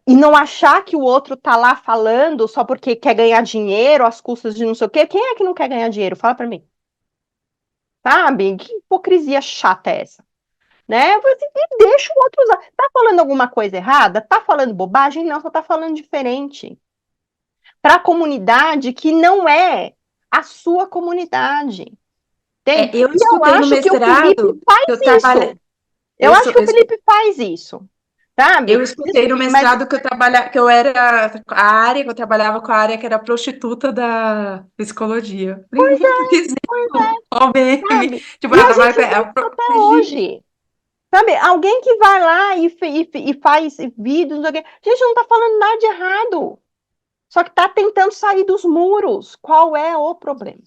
E não achar que o outro tá lá falando só porque quer ganhar dinheiro às custas de não sei o quê. Quem é que não quer ganhar dinheiro? Fala pra mim. Sabe? Que hipocrisia chata é essa? Né? E deixa o outro usar. Tá falando alguma coisa errada? Tá falando bobagem? Não, só tá falando diferente. Para a comunidade que não é a sua comunidade. Entende? Eu E eu escutei no acho que o mestrado Felipe faz que eu isso. trabalhei. Eu acho que o Felipe faz isso. Sabe? Eu escutei no mestrado que eu trabalhava, que eu era a área, que eu trabalhava com a área que era prostituta da psicologia. Pois é, Ó, meme. sabe? Tipo, E ela a trabalha gente com vê ela. isso até hoje. Sabe? Alguém que vai lá e faz vídeos, não sei o quê. Gente, não tá falando nada de errado. Só que tá tentando sair dos muros. Qual é o problema?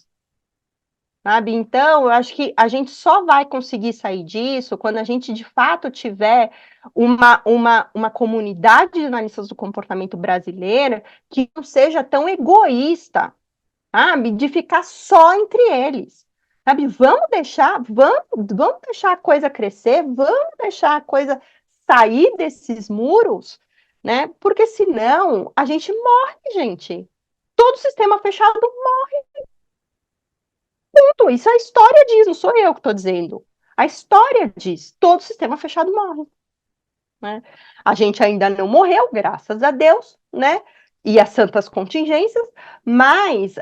Sabe? Então, eu acho que a gente só vai conseguir sair disso quando a gente, de fato, tiver uma comunidade de analistas do comportamento brasileira que não seja tão egoísta, sabe? De ficar só entre eles. Sabe? Vamos deixar a coisa crescer, vamos deixar a coisa sair desses muros, né? Porque senão a gente morre, gente. Todo sistema fechado morre. Isso a história diz, não sou eu que estou dizendo. A história diz, todo sistema fechado morre. Né? A gente ainda não morreu, graças a Deus, né? E as santas contingências, mas,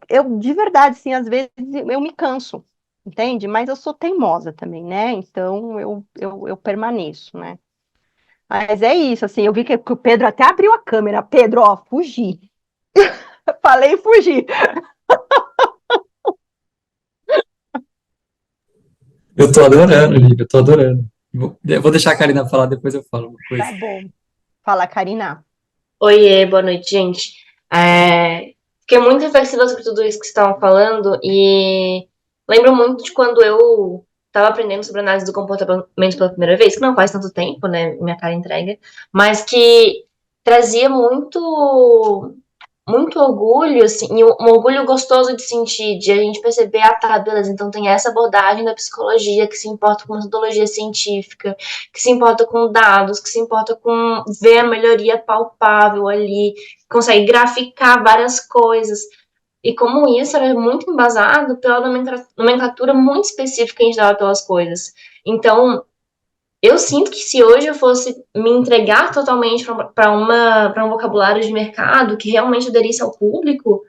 eu de verdade, assim, às vezes eu me canso, entende? Mas eu sou teimosa também, né? Então eu permaneço, né? Mas é isso, assim, eu vi que o Pedro até abriu a câmera. Pedro, ó, fugi. Falei e fugi. Eu tô adorando, Lívia, eu tô adorando. Eu vou deixar a Karina falar, depois eu falo uma coisa. Tá bom. Fala, Karina. Oiê, boa noite, gente. Fiquei muito reflexiva sobre tudo isso que vocês estavam falando e lembro muito de quando eu estava aprendendo sobre análise do comportamento pela primeira vez, que não faz tanto tempo, né, minha cara entrega, mas que trazia muito orgulho, assim, e um orgulho gostoso de sentir, de a gente perceber, beleza, então tem essa abordagem da psicologia que se importa com metodologia científica, que se importa com dados, que se importa com ver a melhoria palpável ali, consegue graficar várias coisas, e como isso era muito embasado pela nomenclatura muito específica que a gente dava pelas coisas. Então, eu sinto que se hoje eu fosse me entregar totalmente para um vocabulário de mercado que realmente aderisse ao público,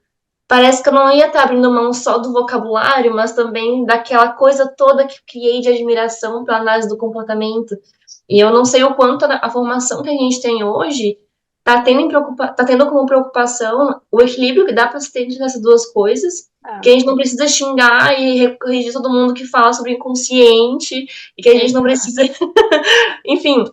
parece que eu não ia estar abrindo mão só do vocabulário, mas também daquela coisa toda que criei de admiração para análise do comportamento. E eu não sei o quanto a formação que a gente tem hoje tá tendo como preocupação o equilíbrio que dá para se ter entre essas duas coisas, que a gente não precisa xingar e corrigir todo mundo que fala sobre inconsciente, e que a gente não precisa, enfim,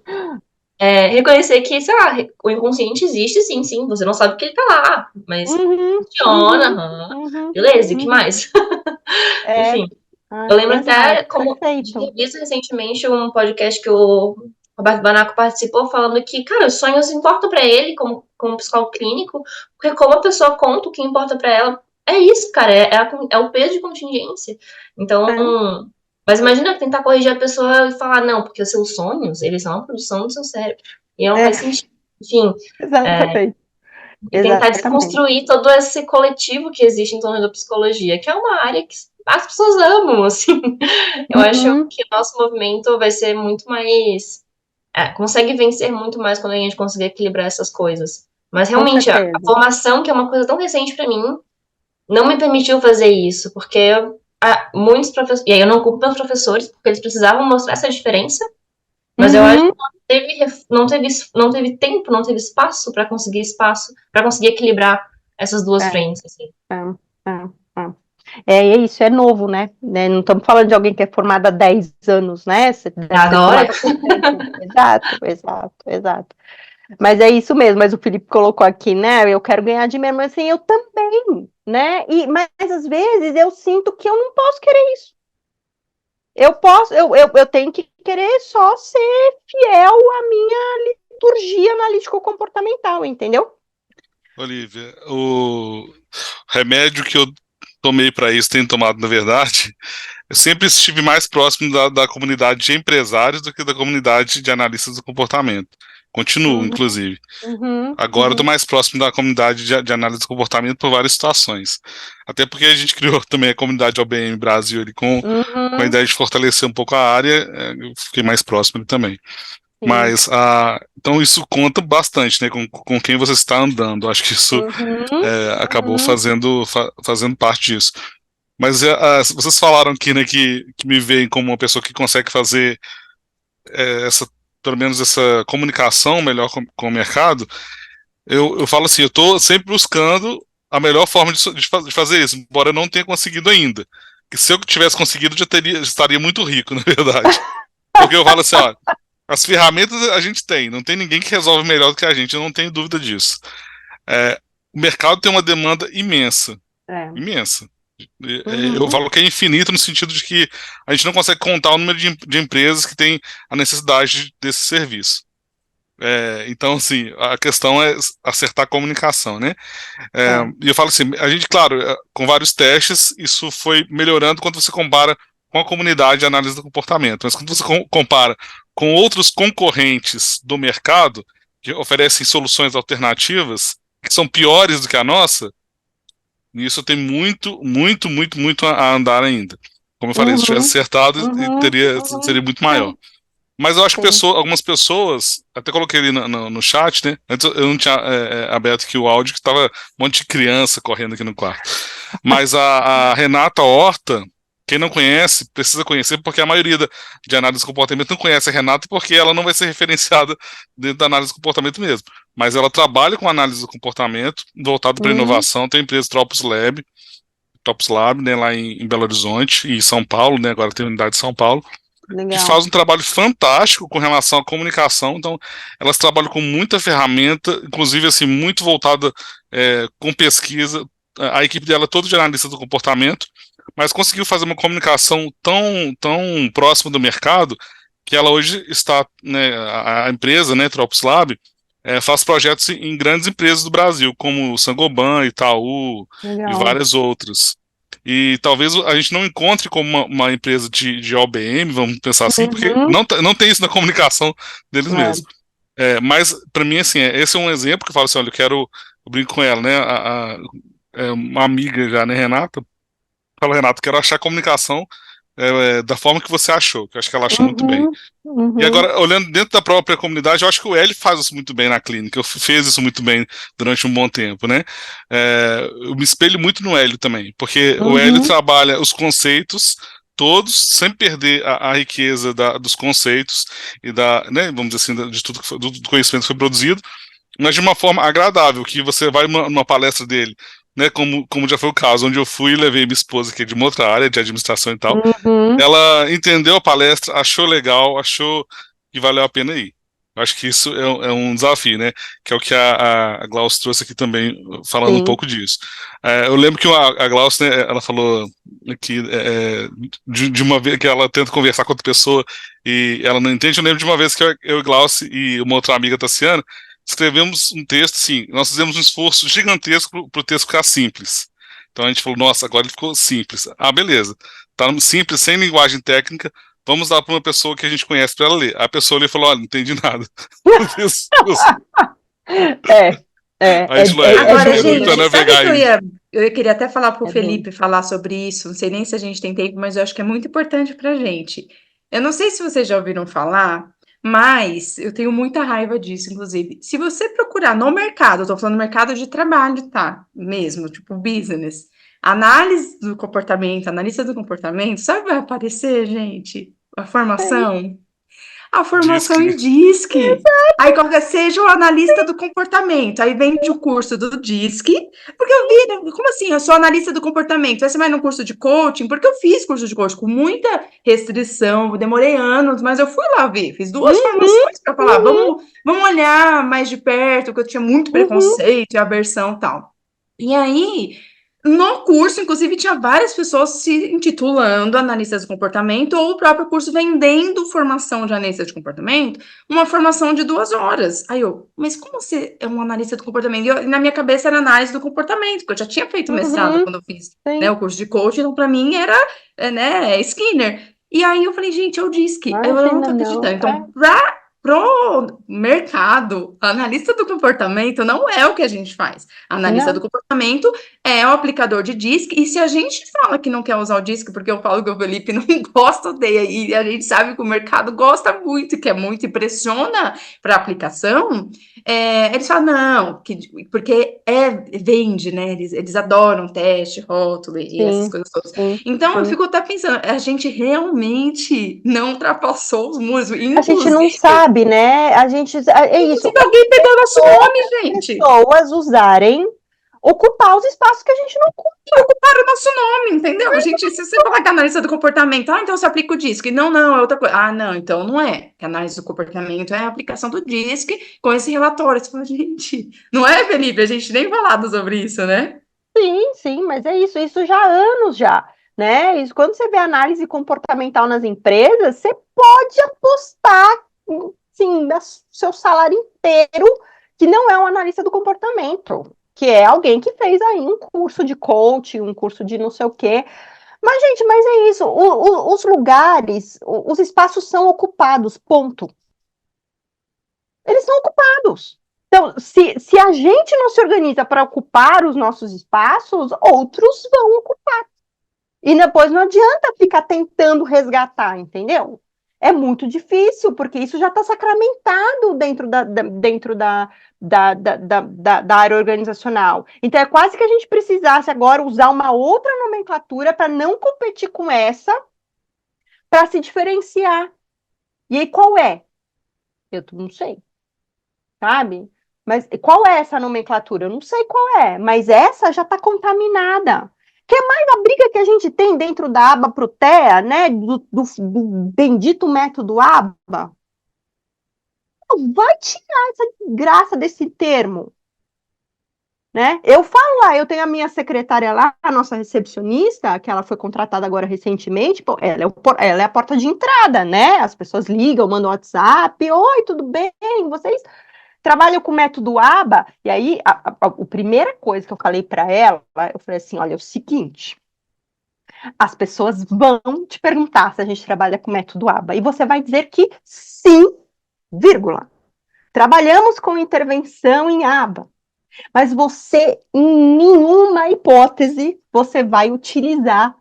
reconhecer que, sei lá, o inconsciente existe, sim, você não sabe que ele tá lá, mas funciona, beleza, e o que mais? Enfim, eu lembro até como de ter visto recentemente um podcast que o Roberto Banaco participou falando que, cara, os sonhos importam pra ele como psicólogo clínico, porque como a pessoa conta o que importa pra ela, é isso, cara, é o peso de contingência. Então, mas imagina tentar corrigir a pessoa e falar, não, porque os seus sonhos, eles são a produção do seu cérebro. E não faz sentido. Enfim, Exatamente. e tentar desconstruir todo esse coletivo que existe em torno da psicologia, que é uma área que as pessoas amam, assim. Eu acho que o nosso movimento vai ser muito mais... consegue vencer muito mais quando a gente conseguir equilibrar essas coisas. Mas, realmente, a formação, que é uma coisa tão recente pra mim, não me permitiu fazer isso, porque muitos professores... E aí eu não culpo meus professores, porque eles precisavam mostrar essa diferença, mas eu acho que não teve tempo, não teve espaço para conseguir equilibrar essas duas É. frentes, assim. É isso, é novo, né? Não estamos falando de alguém que é formado há 10 anos, né? Você deve ser Agora, formado há pouco tempo. Exato. Mas é isso mesmo, mas o Felipe colocou aqui, né? Eu quero ganhar dinheiro, mas assim, eu também, né? Mas às vezes eu sinto que eu não posso querer isso. Eu tenho que querer só ser fiel à minha liturgia analítico-comportamental, entendeu? Olivia, o remédio que eu tomei para isso, tenho tomado, na verdade, eu sempre estive mais próximo da comunidade de empresários do que da comunidade de analistas do comportamento. Continuo, Uhum, inclusive. uhum, Agora eu estou uhum, mais próximo da comunidade de análise do comportamento por várias situações. Até porque a gente criou também a comunidade OBM Brasil ali com a uhum, ideia de fortalecer um pouco a área, eu fiquei mais próximo ali também. sim. Mas, então isso conta bastante, né, com quem você está andando. Acho que isso Uhum, acabou uhum, fazendo parte disso. Mas vocês falaram aqui, né, que me veem como uma pessoa que consegue fazer pelo menos essa comunicação melhor com o mercado. Eu falo assim, eu estou sempre buscando a melhor forma de fazer isso, embora eu não tenha conseguido ainda. Que se eu tivesse conseguido, já estaria muito rico, na verdade. Porque eu falo assim, ó, as ferramentas a gente tem, não tem ninguém que resolve melhor do que a gente, eu não tenho dúvida disso. O mercado tem uma demanda imensa, é. imensa. Eu Uhum, falo que é infinito no sentido de que a gente não consegue contar o número de empresas que têm a necessidade desse serviço. Então, assim, a questão é acertar a comunicação, né? é. E eu falo assim, a gente, claro, com vários testes, isso foi melhorando quando você compara com a comunidade de análise do comportamento. Mas quando você compara com outros concorrentes do mercado, que oferecem soluções alternativas, que são piores do que a nossa, nisso tem muito a andar ainda. Como eu falei, se tivesse Uhum, acertado, uhum. seria muito maior. Mas eu acho que Sim. algumas pessoas, até coloquei ali no chat, né? Antes eu não tinha aberto aqui o áudio, que estava um monte de criança correndo aqui no quarto. Mas a Renata Horta, quem não conhece, precisa conhecer, porque a maioria de análise de comportamento não conhece a Renata, porque ela não vai ser referenciada dentro da análise de comportamento mesmo. Mas ela trabalha com análise do comportamento, voltado para Uhum, inovação, tem a empresa Tropos Lab, né, lá em Belo Horizonte e São Paulo, né? Agora tem unidade de São Paulo que legal. faz um trabalho fantástico com relação à comunicação. Então, elas trabalham com muita ferramenta, inclusive assim muito voltada com pesquisa. A equipe dela é toda de analista do comportamento, mas conseguiu fazer uma comunicação tão próxima do mercado que ela hoje está, né, a empresa, né, Tropos Lab, faz projetos em grandes empresas do Brasil, como o Sangoban, Itaú e Legal. várias outras. E talvez a gente não encontre como uma empresa de OBM, vamos pensar assim, porque Uhum, não tem isso na comunicação deles é. mesmos. Mas, para mim, assim, esse é um exemplo que eu falo assim: olha, eu brinco com ela, né? Uma amiga já, né, Renata? Fala, Renata, quero achar a comunicação da forma que você achou, que eu acho que ela achou muito bem. Uhum, E uhum, agora, olhando dentro da própria comunidade, eu acho que o Hélio faz isso muito bem na clínica, fez isso muito bem durante um bom tempo, né? Eu me espelho muito no Hélio também, porque o Hélio uhum, trabalha os conceitos todos, sem perder a riqueza dos conceitos e né, vamos dizer assim, de tudo do conhecimento que foi produzido, mas de uma forma agradável, que você vai numa palestra dele, né, como já foi o caso, onde eu fui e levei minha esposa, que é de uma outra área, de administração e tal, uhum, ela entendeu a palestra, achou legal, achou que valeu a pena ir. Eu acho que isso é um desafio, né? Que é o que a Glaucia trouxe aqui também, falando um sim. pouco disso. Eu lembro que a Glaucia, né, ela falou que de uma vez que ela tenta conversar com outra pessoa e ela não entende. Eu lembro de uma vez que eu e Glaucia e uma outra amiga, Tassiana, escrevemos um texto, assim, nós fizemos um esforço gigantesco para o texto ficar simples. Então a gente falou, nossa, agora ele ficou simples. Ah, beleza. Tá simples, sem linguagem técnica. Vamos dar para uma pessoa que a gente conhece para ela ler. A pessoa ali falou: olha, não entendi nada. É, Aí a gente falou: a gente Agora, tentou gente, sabe navegar que aí. eu queria até falar para o é bem. Felipe falar sobre isso, não sei nem se a gente tem tempo, mas eu acho que é muito importante para a gente. Eu não sei se vocês já ouviram falar, mas eu tenho muita raiva disso, inclusive. Se você procurar no mercado, eu tô falando mercado de trabalho, tá? Mesmo, tipo business, análise do comportamento, analista do comportamento, sabe o que vai aparecer, gente? A Sei. formação. a formação DISC. em DISC. Aí qualquer seja o analista do comportamento. Aí vende o curso do DISC, porque eu vi, né, como assim? Eu sou analista do comportamento. Aí você vai num curso de coaching, porque eu fiz curso de coaching com muita restrição, demorei anos, mas eu fui lá ver, fiz 2 formações para falar, vamos olhar mais de perto, porque eu tinha muito preconceito e aversão e tal. E aí, no curso, inclusive, tinha várias pessoas se intitulando analistas de comportamento, ou o próprio curso vendendo formação de analista de comportamento, uma formação de 2 horas. Aí eu, mas como você é um analista do comportamento? E na minha cabeça era análise do comportamento, porque eu já tinha feito mestrado quando eu fiz, né, o curso de coaching, então para mim era, né, Skinner. E aí eu falei, gente, eu disse que eu não tô acreditando. Então, pro mercado, analista do comportamento não é o que a gente faz. Analista do comportamento é o aplicador de DISC, e se a gente fala que não quer usar o DISC, porque eu falo que o Felipe não gosta, odeia, e a gente sabe que o mercado gosta muito, quer muito, e pressiona para aplicação, eles falam, não, porque vende, né, eles adoram teste, rótulo e essas coisas todas. Então, eu fico até pensando, a gente realmente não ultrapassou os muros, A gente não sabe, né? É isso. Alguém pegou nosso nome, gente. Pessoas ocupar os espaços que a gente não ocupa. Ocupar o nosso nome, entendeu? Gente, se você falar que é analista do comportamento, então você aplica o DISC. Não, é outra coisa. Não, então não é. Que análise do comportamento é a aplicação do DISC com esse relatório. Você fala, gente, não é, Felipe? A gente nem falado sobre isso, né? Sim, mas é isso já há anos já, né? Isso, quando você vê análise comportamental nas empresas, você pode apostar, sim, seu salário inteiro, que não é um analista do comportamento, que é alguém que fez aí um curso de coaching, um curso de não sei o quê. Mas, gente, mas é isso, os lugares, os espaços são ocupados, ponto. Eles são ocupados. Então, se a gente não se organiza para ocupar os nossos espaços, outros vão ocupar. E depois não adianta ficar tentando resgatar, entendeu? É muito difícil, porque isso já está sacramentado dentro da área organizacional. Então, é quase que a gente precisasse agora usar uma outra nomenclatura para não competir com essa, para se diferenciar. E aí, qual é? Eu não sei. Sabe? Mas qual é essa nomenclatura? Eu não sei qual é, mas essa já está contaminada. Que é mais a briga que a gente tem dentro da aba Protea, né? Do bendito método aba. Vai tirar essa graça desse termo. Né? Eu falo lá, eu tenho a minha secretária lá, a nossa recepcionista, que ela foi contratada agora recentemente, pô, ela é a porta de entrada, né? As pessoas ligam, mandam WhatsApp, oi, tudo bem? Vocês trabalham com o método ABA? E aí, a primeira coisa que eu falei para ela, eu falei assim, olha, é o seguinte, as pessoas vão te perguntar se a gente trabalha com o método ABA, e você vai dizer que sim, vírgula. Trabalhamos com intervenção em ABA. Mas você, em nenhuma hipótese, você vai utilizar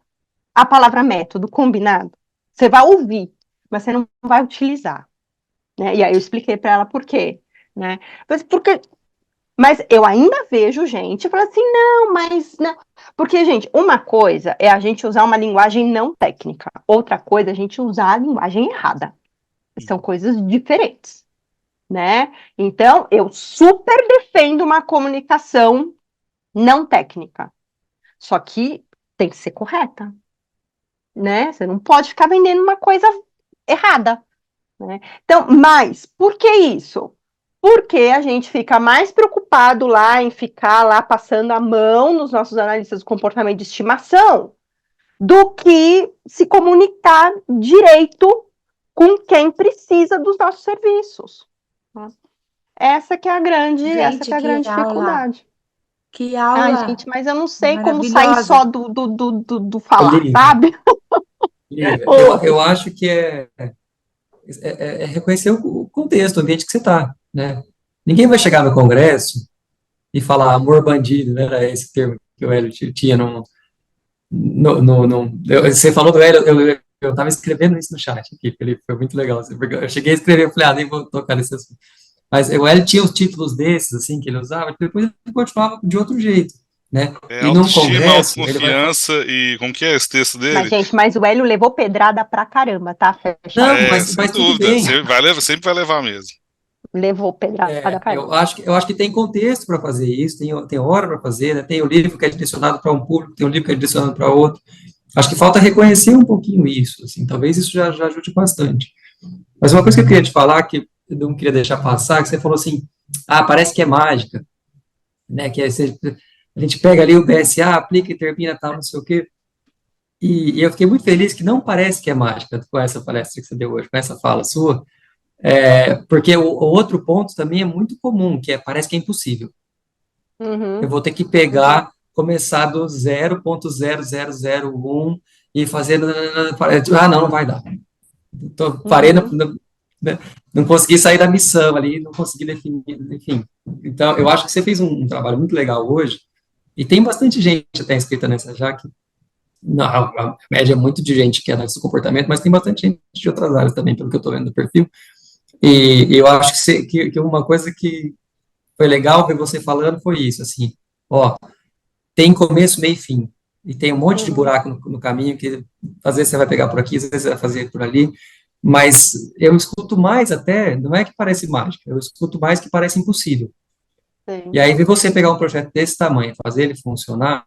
a palavra método, combinado? Você vai ouvir, mas você não vai utilizar. Né? E aí eu expliquei para ela por quê. Né? Mas eu ainda vejo gente falando assim, não, mas não. Porque, gente, uma coisa é a gente usar uma linguagem não técnica, outra coisa é a gente usar a linguagem errada. São coisas diferentes. Né? Então, eu super defendo uma comunicação não técnica. Só que tem que ser correta. Né? Você não pode ficar vendendo uma coisa errada. Né? Então, mas, por que isso? Porque a gente fica mais preocupado lá em ficar lá passando a mão nos nossos analistas do comportamento de estimação do que se comunicar direito com quem precisa dos nossos serviços. Essa que é a grande, dificuldade. Que aula! Ai, gente, mas eu não sei como sair só do falar, sabe? Eu acho que é reconhecer o contexto, o ambiente que você está, né? Ninguém vai chegar no Congresso e falar amor bandido, né? Era esse termo que o Hélio tinha você falou do Hélio, eu estava escrevendo isso no chat aqui, Felipe, foi muito legal. Eu cheguei a escrever, eu falei, nem vou tocar nesse assunto. Mas o Hélio tinha os títulos desses, assim, que ele usava, depois ele continuava de outro jeito. né? É E num autoestima, congresso, ele vai autoconfiança e como que é esse texto Mas, dele? gente, mas o Hélio levou pedrada pra caramba, tá? Fecha não, É, aspas. sem mas tudo dúvida. bem. Você vai levar, sempre vai levar mesmo. Levou pedrada pra caramba. Eu acho que tem contexto para fazer isso, tem hora para fazer, né? Tem o livro que é direcionado para um público, tem o livro que é direcionado para outro. Acho que falta reconhecer um pouquinho isso, assim, talvez isso já ajude bastante. Mas uma coisa que eu queria te falar, que eu não queria deixar passar, que você falou assim, parece que é mágica, né? A gente pega ali o BSA, aplica e termina, tal, não sei o quê. E eu fiquei muito feliz que não parece que é mágica com essa palestra que você deu hoje, com essa fala sua, porque o outro ponto também é muito comum, que parece que é impossível. Eu Uhum. vou ter que pegar, começar do 0,0001 e fazer. Não vai dar. Parei, Uhum. né, não consegui sair da missão ali, não consegui definir, enfim. Então, eu acho que você fez um trabalho muito legal hoje, e tem bastante gente até inscrita nessa já, que não, a média é muito de gente que é análise do comportamento, mas tem bastante gente de outras áreas também, pelo que eu estou vendo do perfil. E eu acho que uma coisa que foi legal ver você falando foi isso, assim, ó, tem começo, meio e fim, e tem um monte de Uhum. buraco no caminho, que às vezes você vai pegar por aqui, às vezes você vai fazer por ali, mas eu escuto mais até, não é que parece mágica, eu escuto mais que parece impossível. Sim. E aí, ver você pegar um projeto desse tamanho, fazer ele funcionar,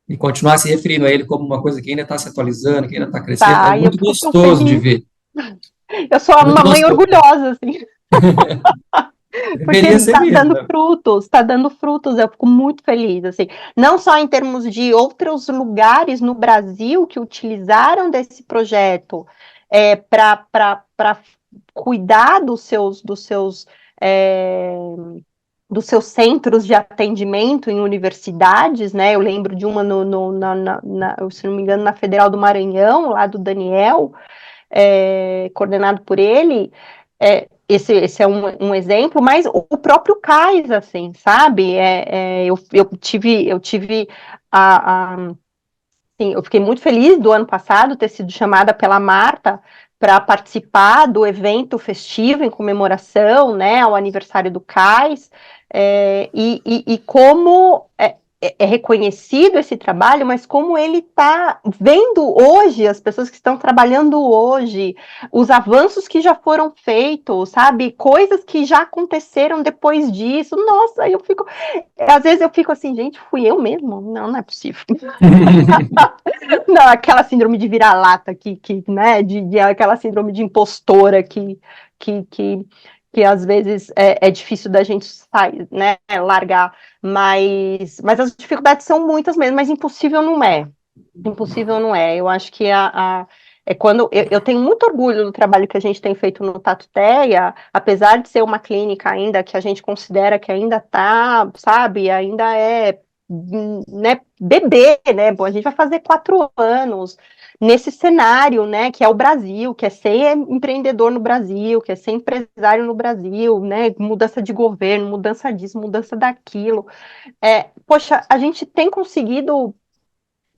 e continuar se referindo a ele como uma coisa que ainda está se atualizando, que ainda está crescendo, é Tá, e eu muito fico tão gostoso de feliz. ver. Eu sou É uma muito mãe gostoso. orgulhosa, assim, porque Deveria ser mesmo, né? tá dando frutos, eu fico muito feliz, assim, não só em termos de outros lugares no Brasil que utilizaram desse projeto para cuidar é, dos seus centros de atendimento em universidades, né? Eu lembro de uma se não me engano, na Federal do Maranhão, lá do Daniel, coordenado por ele. Esse é um exemplo, mas o próprio CAIS, assim, sabe? Eu tive assim, eu fiquei muito feliz do ano passado ter sido chamada pela Marta para participar do evento festivo em comemoração, né, ao aniversário do CAIS, e como é reconhecido esse trabalho, mas como ele está vendo hoje, as pessoas que estão trabalhando hoje, os avanços que já foram feitos, sabe, coisas que já aconteceram depois disso, nossa, às vezes eu fico assim, gente, fui eu mesmo? Não é possível. Não, aquela síndrome de vira-lata né, aquela síndrome de impostora que, que, que às vezes é difícil da gente sair, né, largar, mas as dificuldades são muitas mesmo, mas impossível não é. Impossível não é. Eu acho que é quando eu tenho muito orgulho do trabalho que a gente tem feito no Tatuteia, apesar de ser uma clínica ainda que a gente considera que ainda está, sabe, ainda né, bebê, né? Bom, a gente vai fazer 4 anos nesse cenário, né? Que é o Brasil, que é ser empreendedor no Brasil, que é ser empresário no Brasil, né? Mudança de governo, mudança disso, mudança daquilo. Poxa, a gente tem conseguido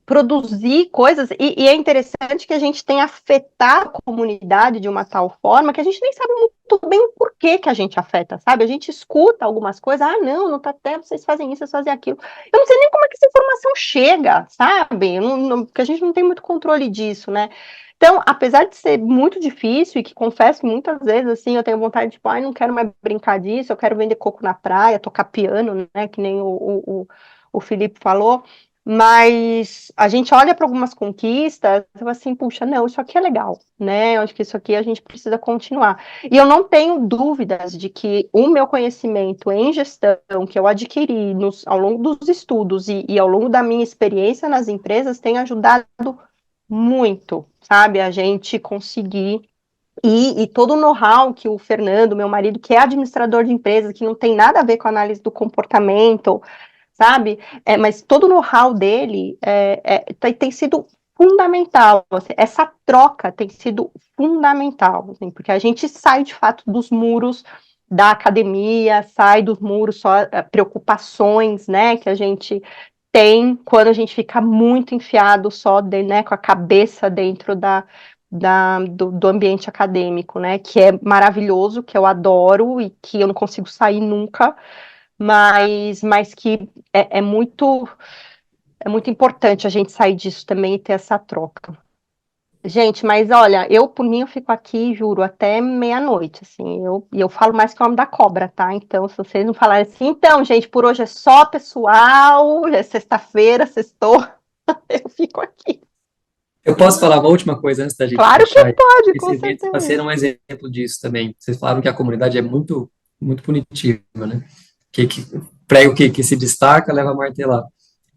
produzir coisas, e é interessante que a gente tenha afetado a comunidade de uma tal forma que a gente nem sabe muito bem o porquê que a gente afeta, sabe? A gente escuta algumas coisas, não tá até, vocês fazem isso, vocês fazem aquilo. Eu não sei nem como é que essa informação chega, sabe? Porque a gente não tem muito controle disso, né? Então, apesar de ser muito difícil, e que confesso que muitas vezes, assim, eu tenho vontade de, tipo, não quero mais brincar disso, eu quero vender coco na praia, tocar piano, né, que nem o Felipe falou, mas a gente olha para algumas conquistas e fala assim, puxa, não, isso aqui é legal, né? Eu acho que isso aqui a gente precisa continuar. E eu não tenho dúvidas de que o meu conhecimento em gestão que eu adquiri ao longo dos estudos e ao longo da minha experiência nas empresas tem ajudado muito, sabe? A gente conseguir e todo o know-how que o Fernando, meu marido, que é administrador de empresas, que não tem nada a ver com a análise do comportamento, sabe? Mas todo o know-how dele tem sido fundamental. Assim, essa troca tem sido fundamental, assim, porque a gente sai de fato dos muros da academia, sai dos muros só preocupações, né, que a gente tem quando a gente fica muito enfiado só né, com a cabeça dentro do ambiente acadêmico, né, que é maravilhoso, que eu adoro e que eu não consigo sair nunca, mas que é muito importante a gente sair disso também e ter essa troca. Gente, mas olha, eu por mim eu fico aqui, juro, até meia-noite, assim, eu falo mais que o homem da cobra, tá? Então, se vocês não falarem assim, então, gente, por hoje é só, pessoal, é sexta-feira, sextou, eu fico aqui. Eu posso falar uma última coisa antes da gente Claro que fechar? pode, Esse com evento está certeza. sendo um exemplo disso também. Vocês falaram que a comunidade é muito, muito punitiva, né? Que prega o que se destaca, leva a martelar.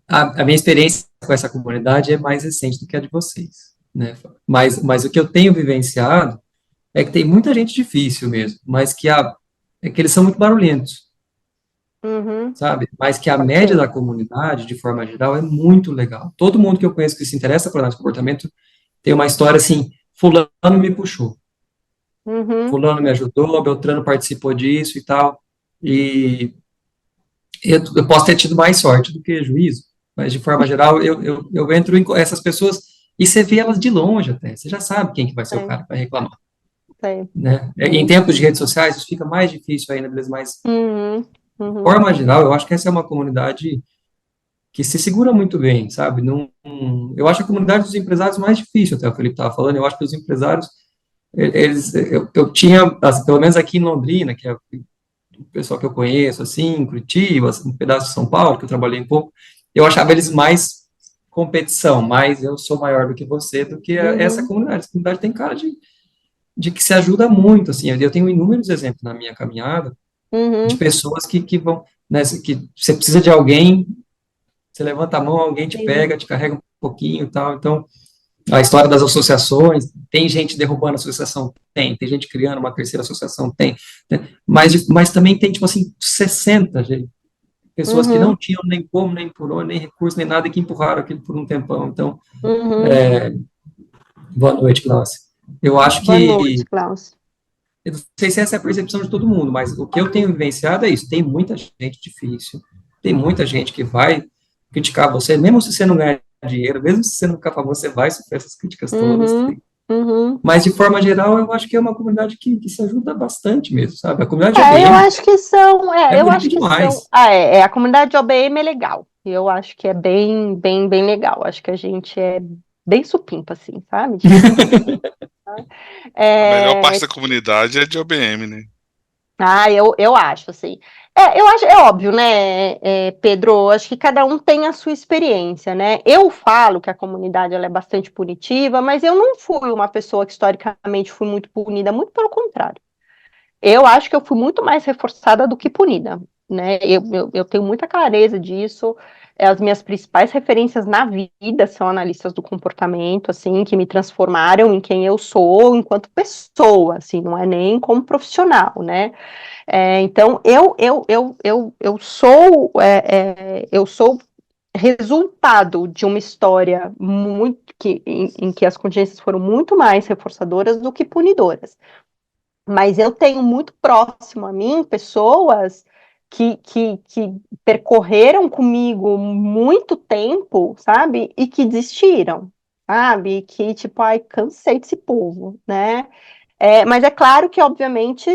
A minha experiência com essa comunidade é mais recente do que a de vocês, né? Mas o que eu tenho vivenciado é que tem muita gente difícil mesmo, mas é que eles são muito barulhentos, Uhum, sabe? Mas que a média ok. da comunidade, de forma geral, é muito legal. Todo mundo que eu conheço que se interessa por análise de comportamento tem uma história assim, fulano me puxou, Uhum, fulano me ajudou, Beltrano participou disso e tal, e eu posso ter tido mais sorte do que juízo, mas de forma geral eu entro em essas pessoas e você vê elas de longe até, você já sabe quem que vai ser o sei, cara que vai reclamar, sei. né? Em tempos de redes sociais isso fica mais difícil ainda, mas Uhum, de uhum, forma geral eu acho que essa é uma comunidade que se segura muito bem, sabe? Não, eu acho a comunidade dos empresários mais difícil, até o Felipe estava falando, eu acho que os empresários, eu tinha, assim, pelo menos aqui em Londrina, que é o pessoal que eu conheço, assim, Curitiba, assim, um pedaço de São Paulo, que eu trabalhei um pouco, eu achava eles mais competição, mais eu sou maior do que você, do que essa uhum, comunidade. Essa comunidade tem cara de que se ajuda muito, assim, eu tenho inúmeros exemplos na minha caminhada de uhum, pessoas que vão, né, que você precisa de alguém, você levanta a mão, alguém te Sim. pega, te carrega um pouquinho e tal, então a história das associações, tem gente derrubando a associação? Tem gente criando uma terceira associação? Tem. Mas também tem, tipo assim, 60 pessoas que não uhum, tinham nem como, nem por onde, nem recurso, nem nada, e que empurraram aquilo por um tempão. Então, uhum. boa noite, Glaucia. Eu acho Boa noite, que, Klaus. eu não sei se essa é a percepção de todo mundo, mas o que eu tenho vivenciado é isso. Tem muita gente difícil, tem muita gente que vai criticar você, mesmo se você não ganhar dinheiro, mesmo se você não ficar famoso, você vai sofrer essas críticas todas. Uhum, uhum. Mas, de forma geral, eu acho que é uma comunidade que se ajuda bastante mesmo, sabe? A comunidade de Eu OBM acho que são, é eu bonita acho que são, demais. a comunidade de OBM é legal, eu acho que é bem, bem, bem legal, acho que a gente é bem supimpa, assim, sabe, de boa. A melhor É, parte da comunidade é de OBM, né? eu acho, assim, eu acho, é óbvio, né, Pedro, acho que cada um tem a sua experiência, né, eu falo que a comunidade, ela é bastante punitiva, mas eu não fui uma pessoa que historicamente fui muito punida, muito pelo contrário. Eu acho que eu fui muito mais reforçada do que punida, né? Eu tenho muita clareza disso. As minhas principais referências na vida são analistas do comportamento, assim, que me transformaram em quem eu sou enquanto pessoa, assim, não é nem como profissional, né? Então, eu sou resultado de uma história em que as contingências foram muito mais reforçadoras do que punidoras. Mas eu tenho muito próximo a mim pessoas que percorreram comigo muito tempo, sabe? E que desistiram, sabe? Que, tipo, ai, cansei desse povo, né? Mas é claro que, obviamente,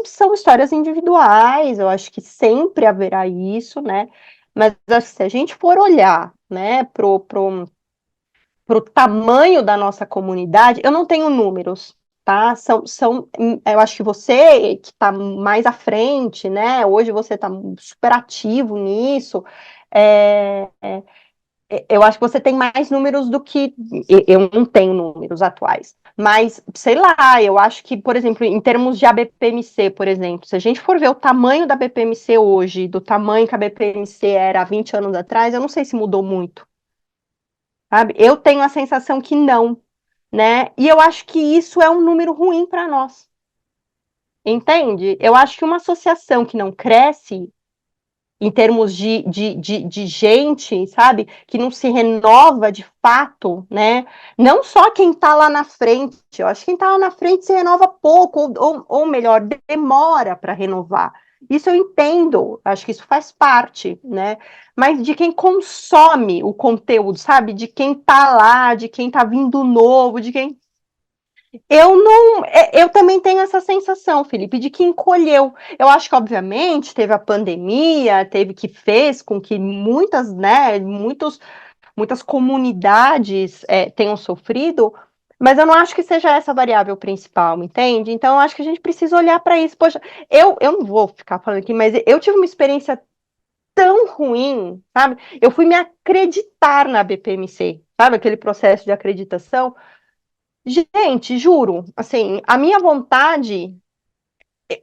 são histórias individuais, eu acho que sempre haverá isso, né? Mas assim, se a gente for olhar, né, pro tamanho da nossa comunidade, eu não tenho números, tá? Eu acho que você que está mais à frente, né? Hoje você está super ativo nisso. é, eu acho que você tem mais números do que eu não tenho números atuais. Mas, sei lá, eu acho que, por exemplo, em termos de ABPMC, por exemplo, se a gente for ver o tamanho da BPMC hoje, do tamanho que a BPMC era há 20 anos atrás, eu não sei se mudou muito, sabe? Eu tenho a sensação que não, né? E eu acho que isso é um número ruim para nós, entende? Eu acho que uma associação que não cresce em termos de gente, sabe? Que não se renova de fato, né? Não só quem está lá na frente, eu acho que quem está lá na frente se renova pouco, ou melhor, demora para renovar. Isso eu entendo, acho que isso faz parte, né? Mas de quem consome o conteúdo, sabe? De quem está lá, de quem está vindo novo, de quem Eu não, eu também tenho essa sensação, Felipe, de que encolheu. Eu acho que, obviamente, teve a pandemia, teve que fez com que muitas, né, muitas comunidades tenham sofrido, mas eu não acho que seja essa a variável principal, entende? Então, eu acho que a gente precisa olhar para isso. Poxa, eu não vou ficar falando aqui, mas eu tive uma experiência tão ruim, sabe? Eu fui me acreditar na BPMC, sabe? Aquele processo de acreditação. Gente, juro, assim, a minha vontade,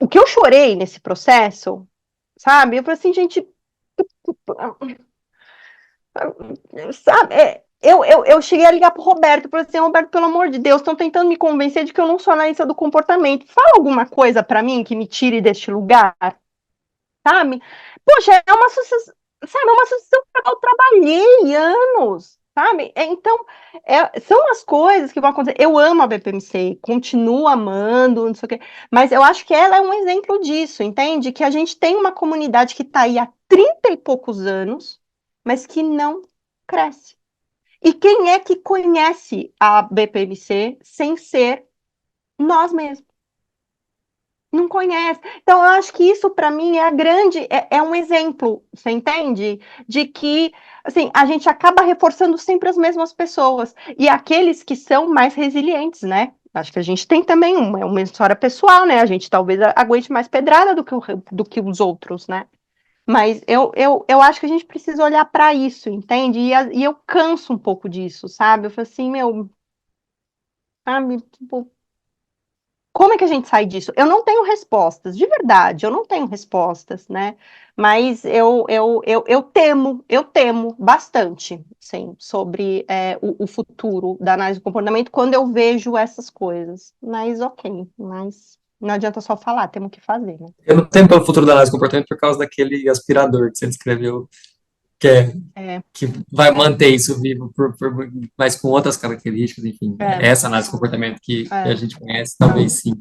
o que eu chorei nesse processo, sabe? Eu falei assim, gente, sabe? Eu cheguei a ligar pro Roberto, falei assim, Roberto, pelo amor de Deus, estão tentando me convencer de que eu não sou analista do comportamento. Fala alguma coisa para mim que me tire deste lugar, sabe? Poxa, é uma sucessão, sabe? É uma sucessão que eu trabalhei anos, sabe? Então, são as coisas que vão acontecer. Eu amo a BPMC, continuo amando, não sei o quê, mas eu acho que ela é um exemplo disso, entende? Que a gente tem uma comunidade que está aí há 30 e poucos anos, mas que não cresce. E quem é que conhece a BPMC sem ser nós mesmos? Não conhece. Então, eu acho que isso, para mim, é um exemplo, você entende? De que, assim, a gente acaba reforçando sempre as mesmas pessoas. E aqueles que são mais resilientes, né? Acho que a gente tem também uma história pessoal, né? A gente talvez aguente mais pedrada do que os outros, né? Mas eu acho que a gente precisa olhar para isso, entende? E eu canso um pouco disso, sabe? Eu falo assim, meu, sabe? Tipo, como é que a gente sai disso? Eu não tenho respostas, de verdade, eu não tenho respostas, né? Mas eu temo bastante, sim, sobre o futuro da análise do comportamento quando eu vejo essas coisas. Mas ok, mas não adianta só falar, temos que fazer, né? Eu não temo pelo futuro da análise de comportamento por causa daquele aspirador que você descreveu, que é É, que vai manter isso vivo, mas com outras características, enfim. é, Essa análise de comportamento que a é. gente conhece, talvez sim.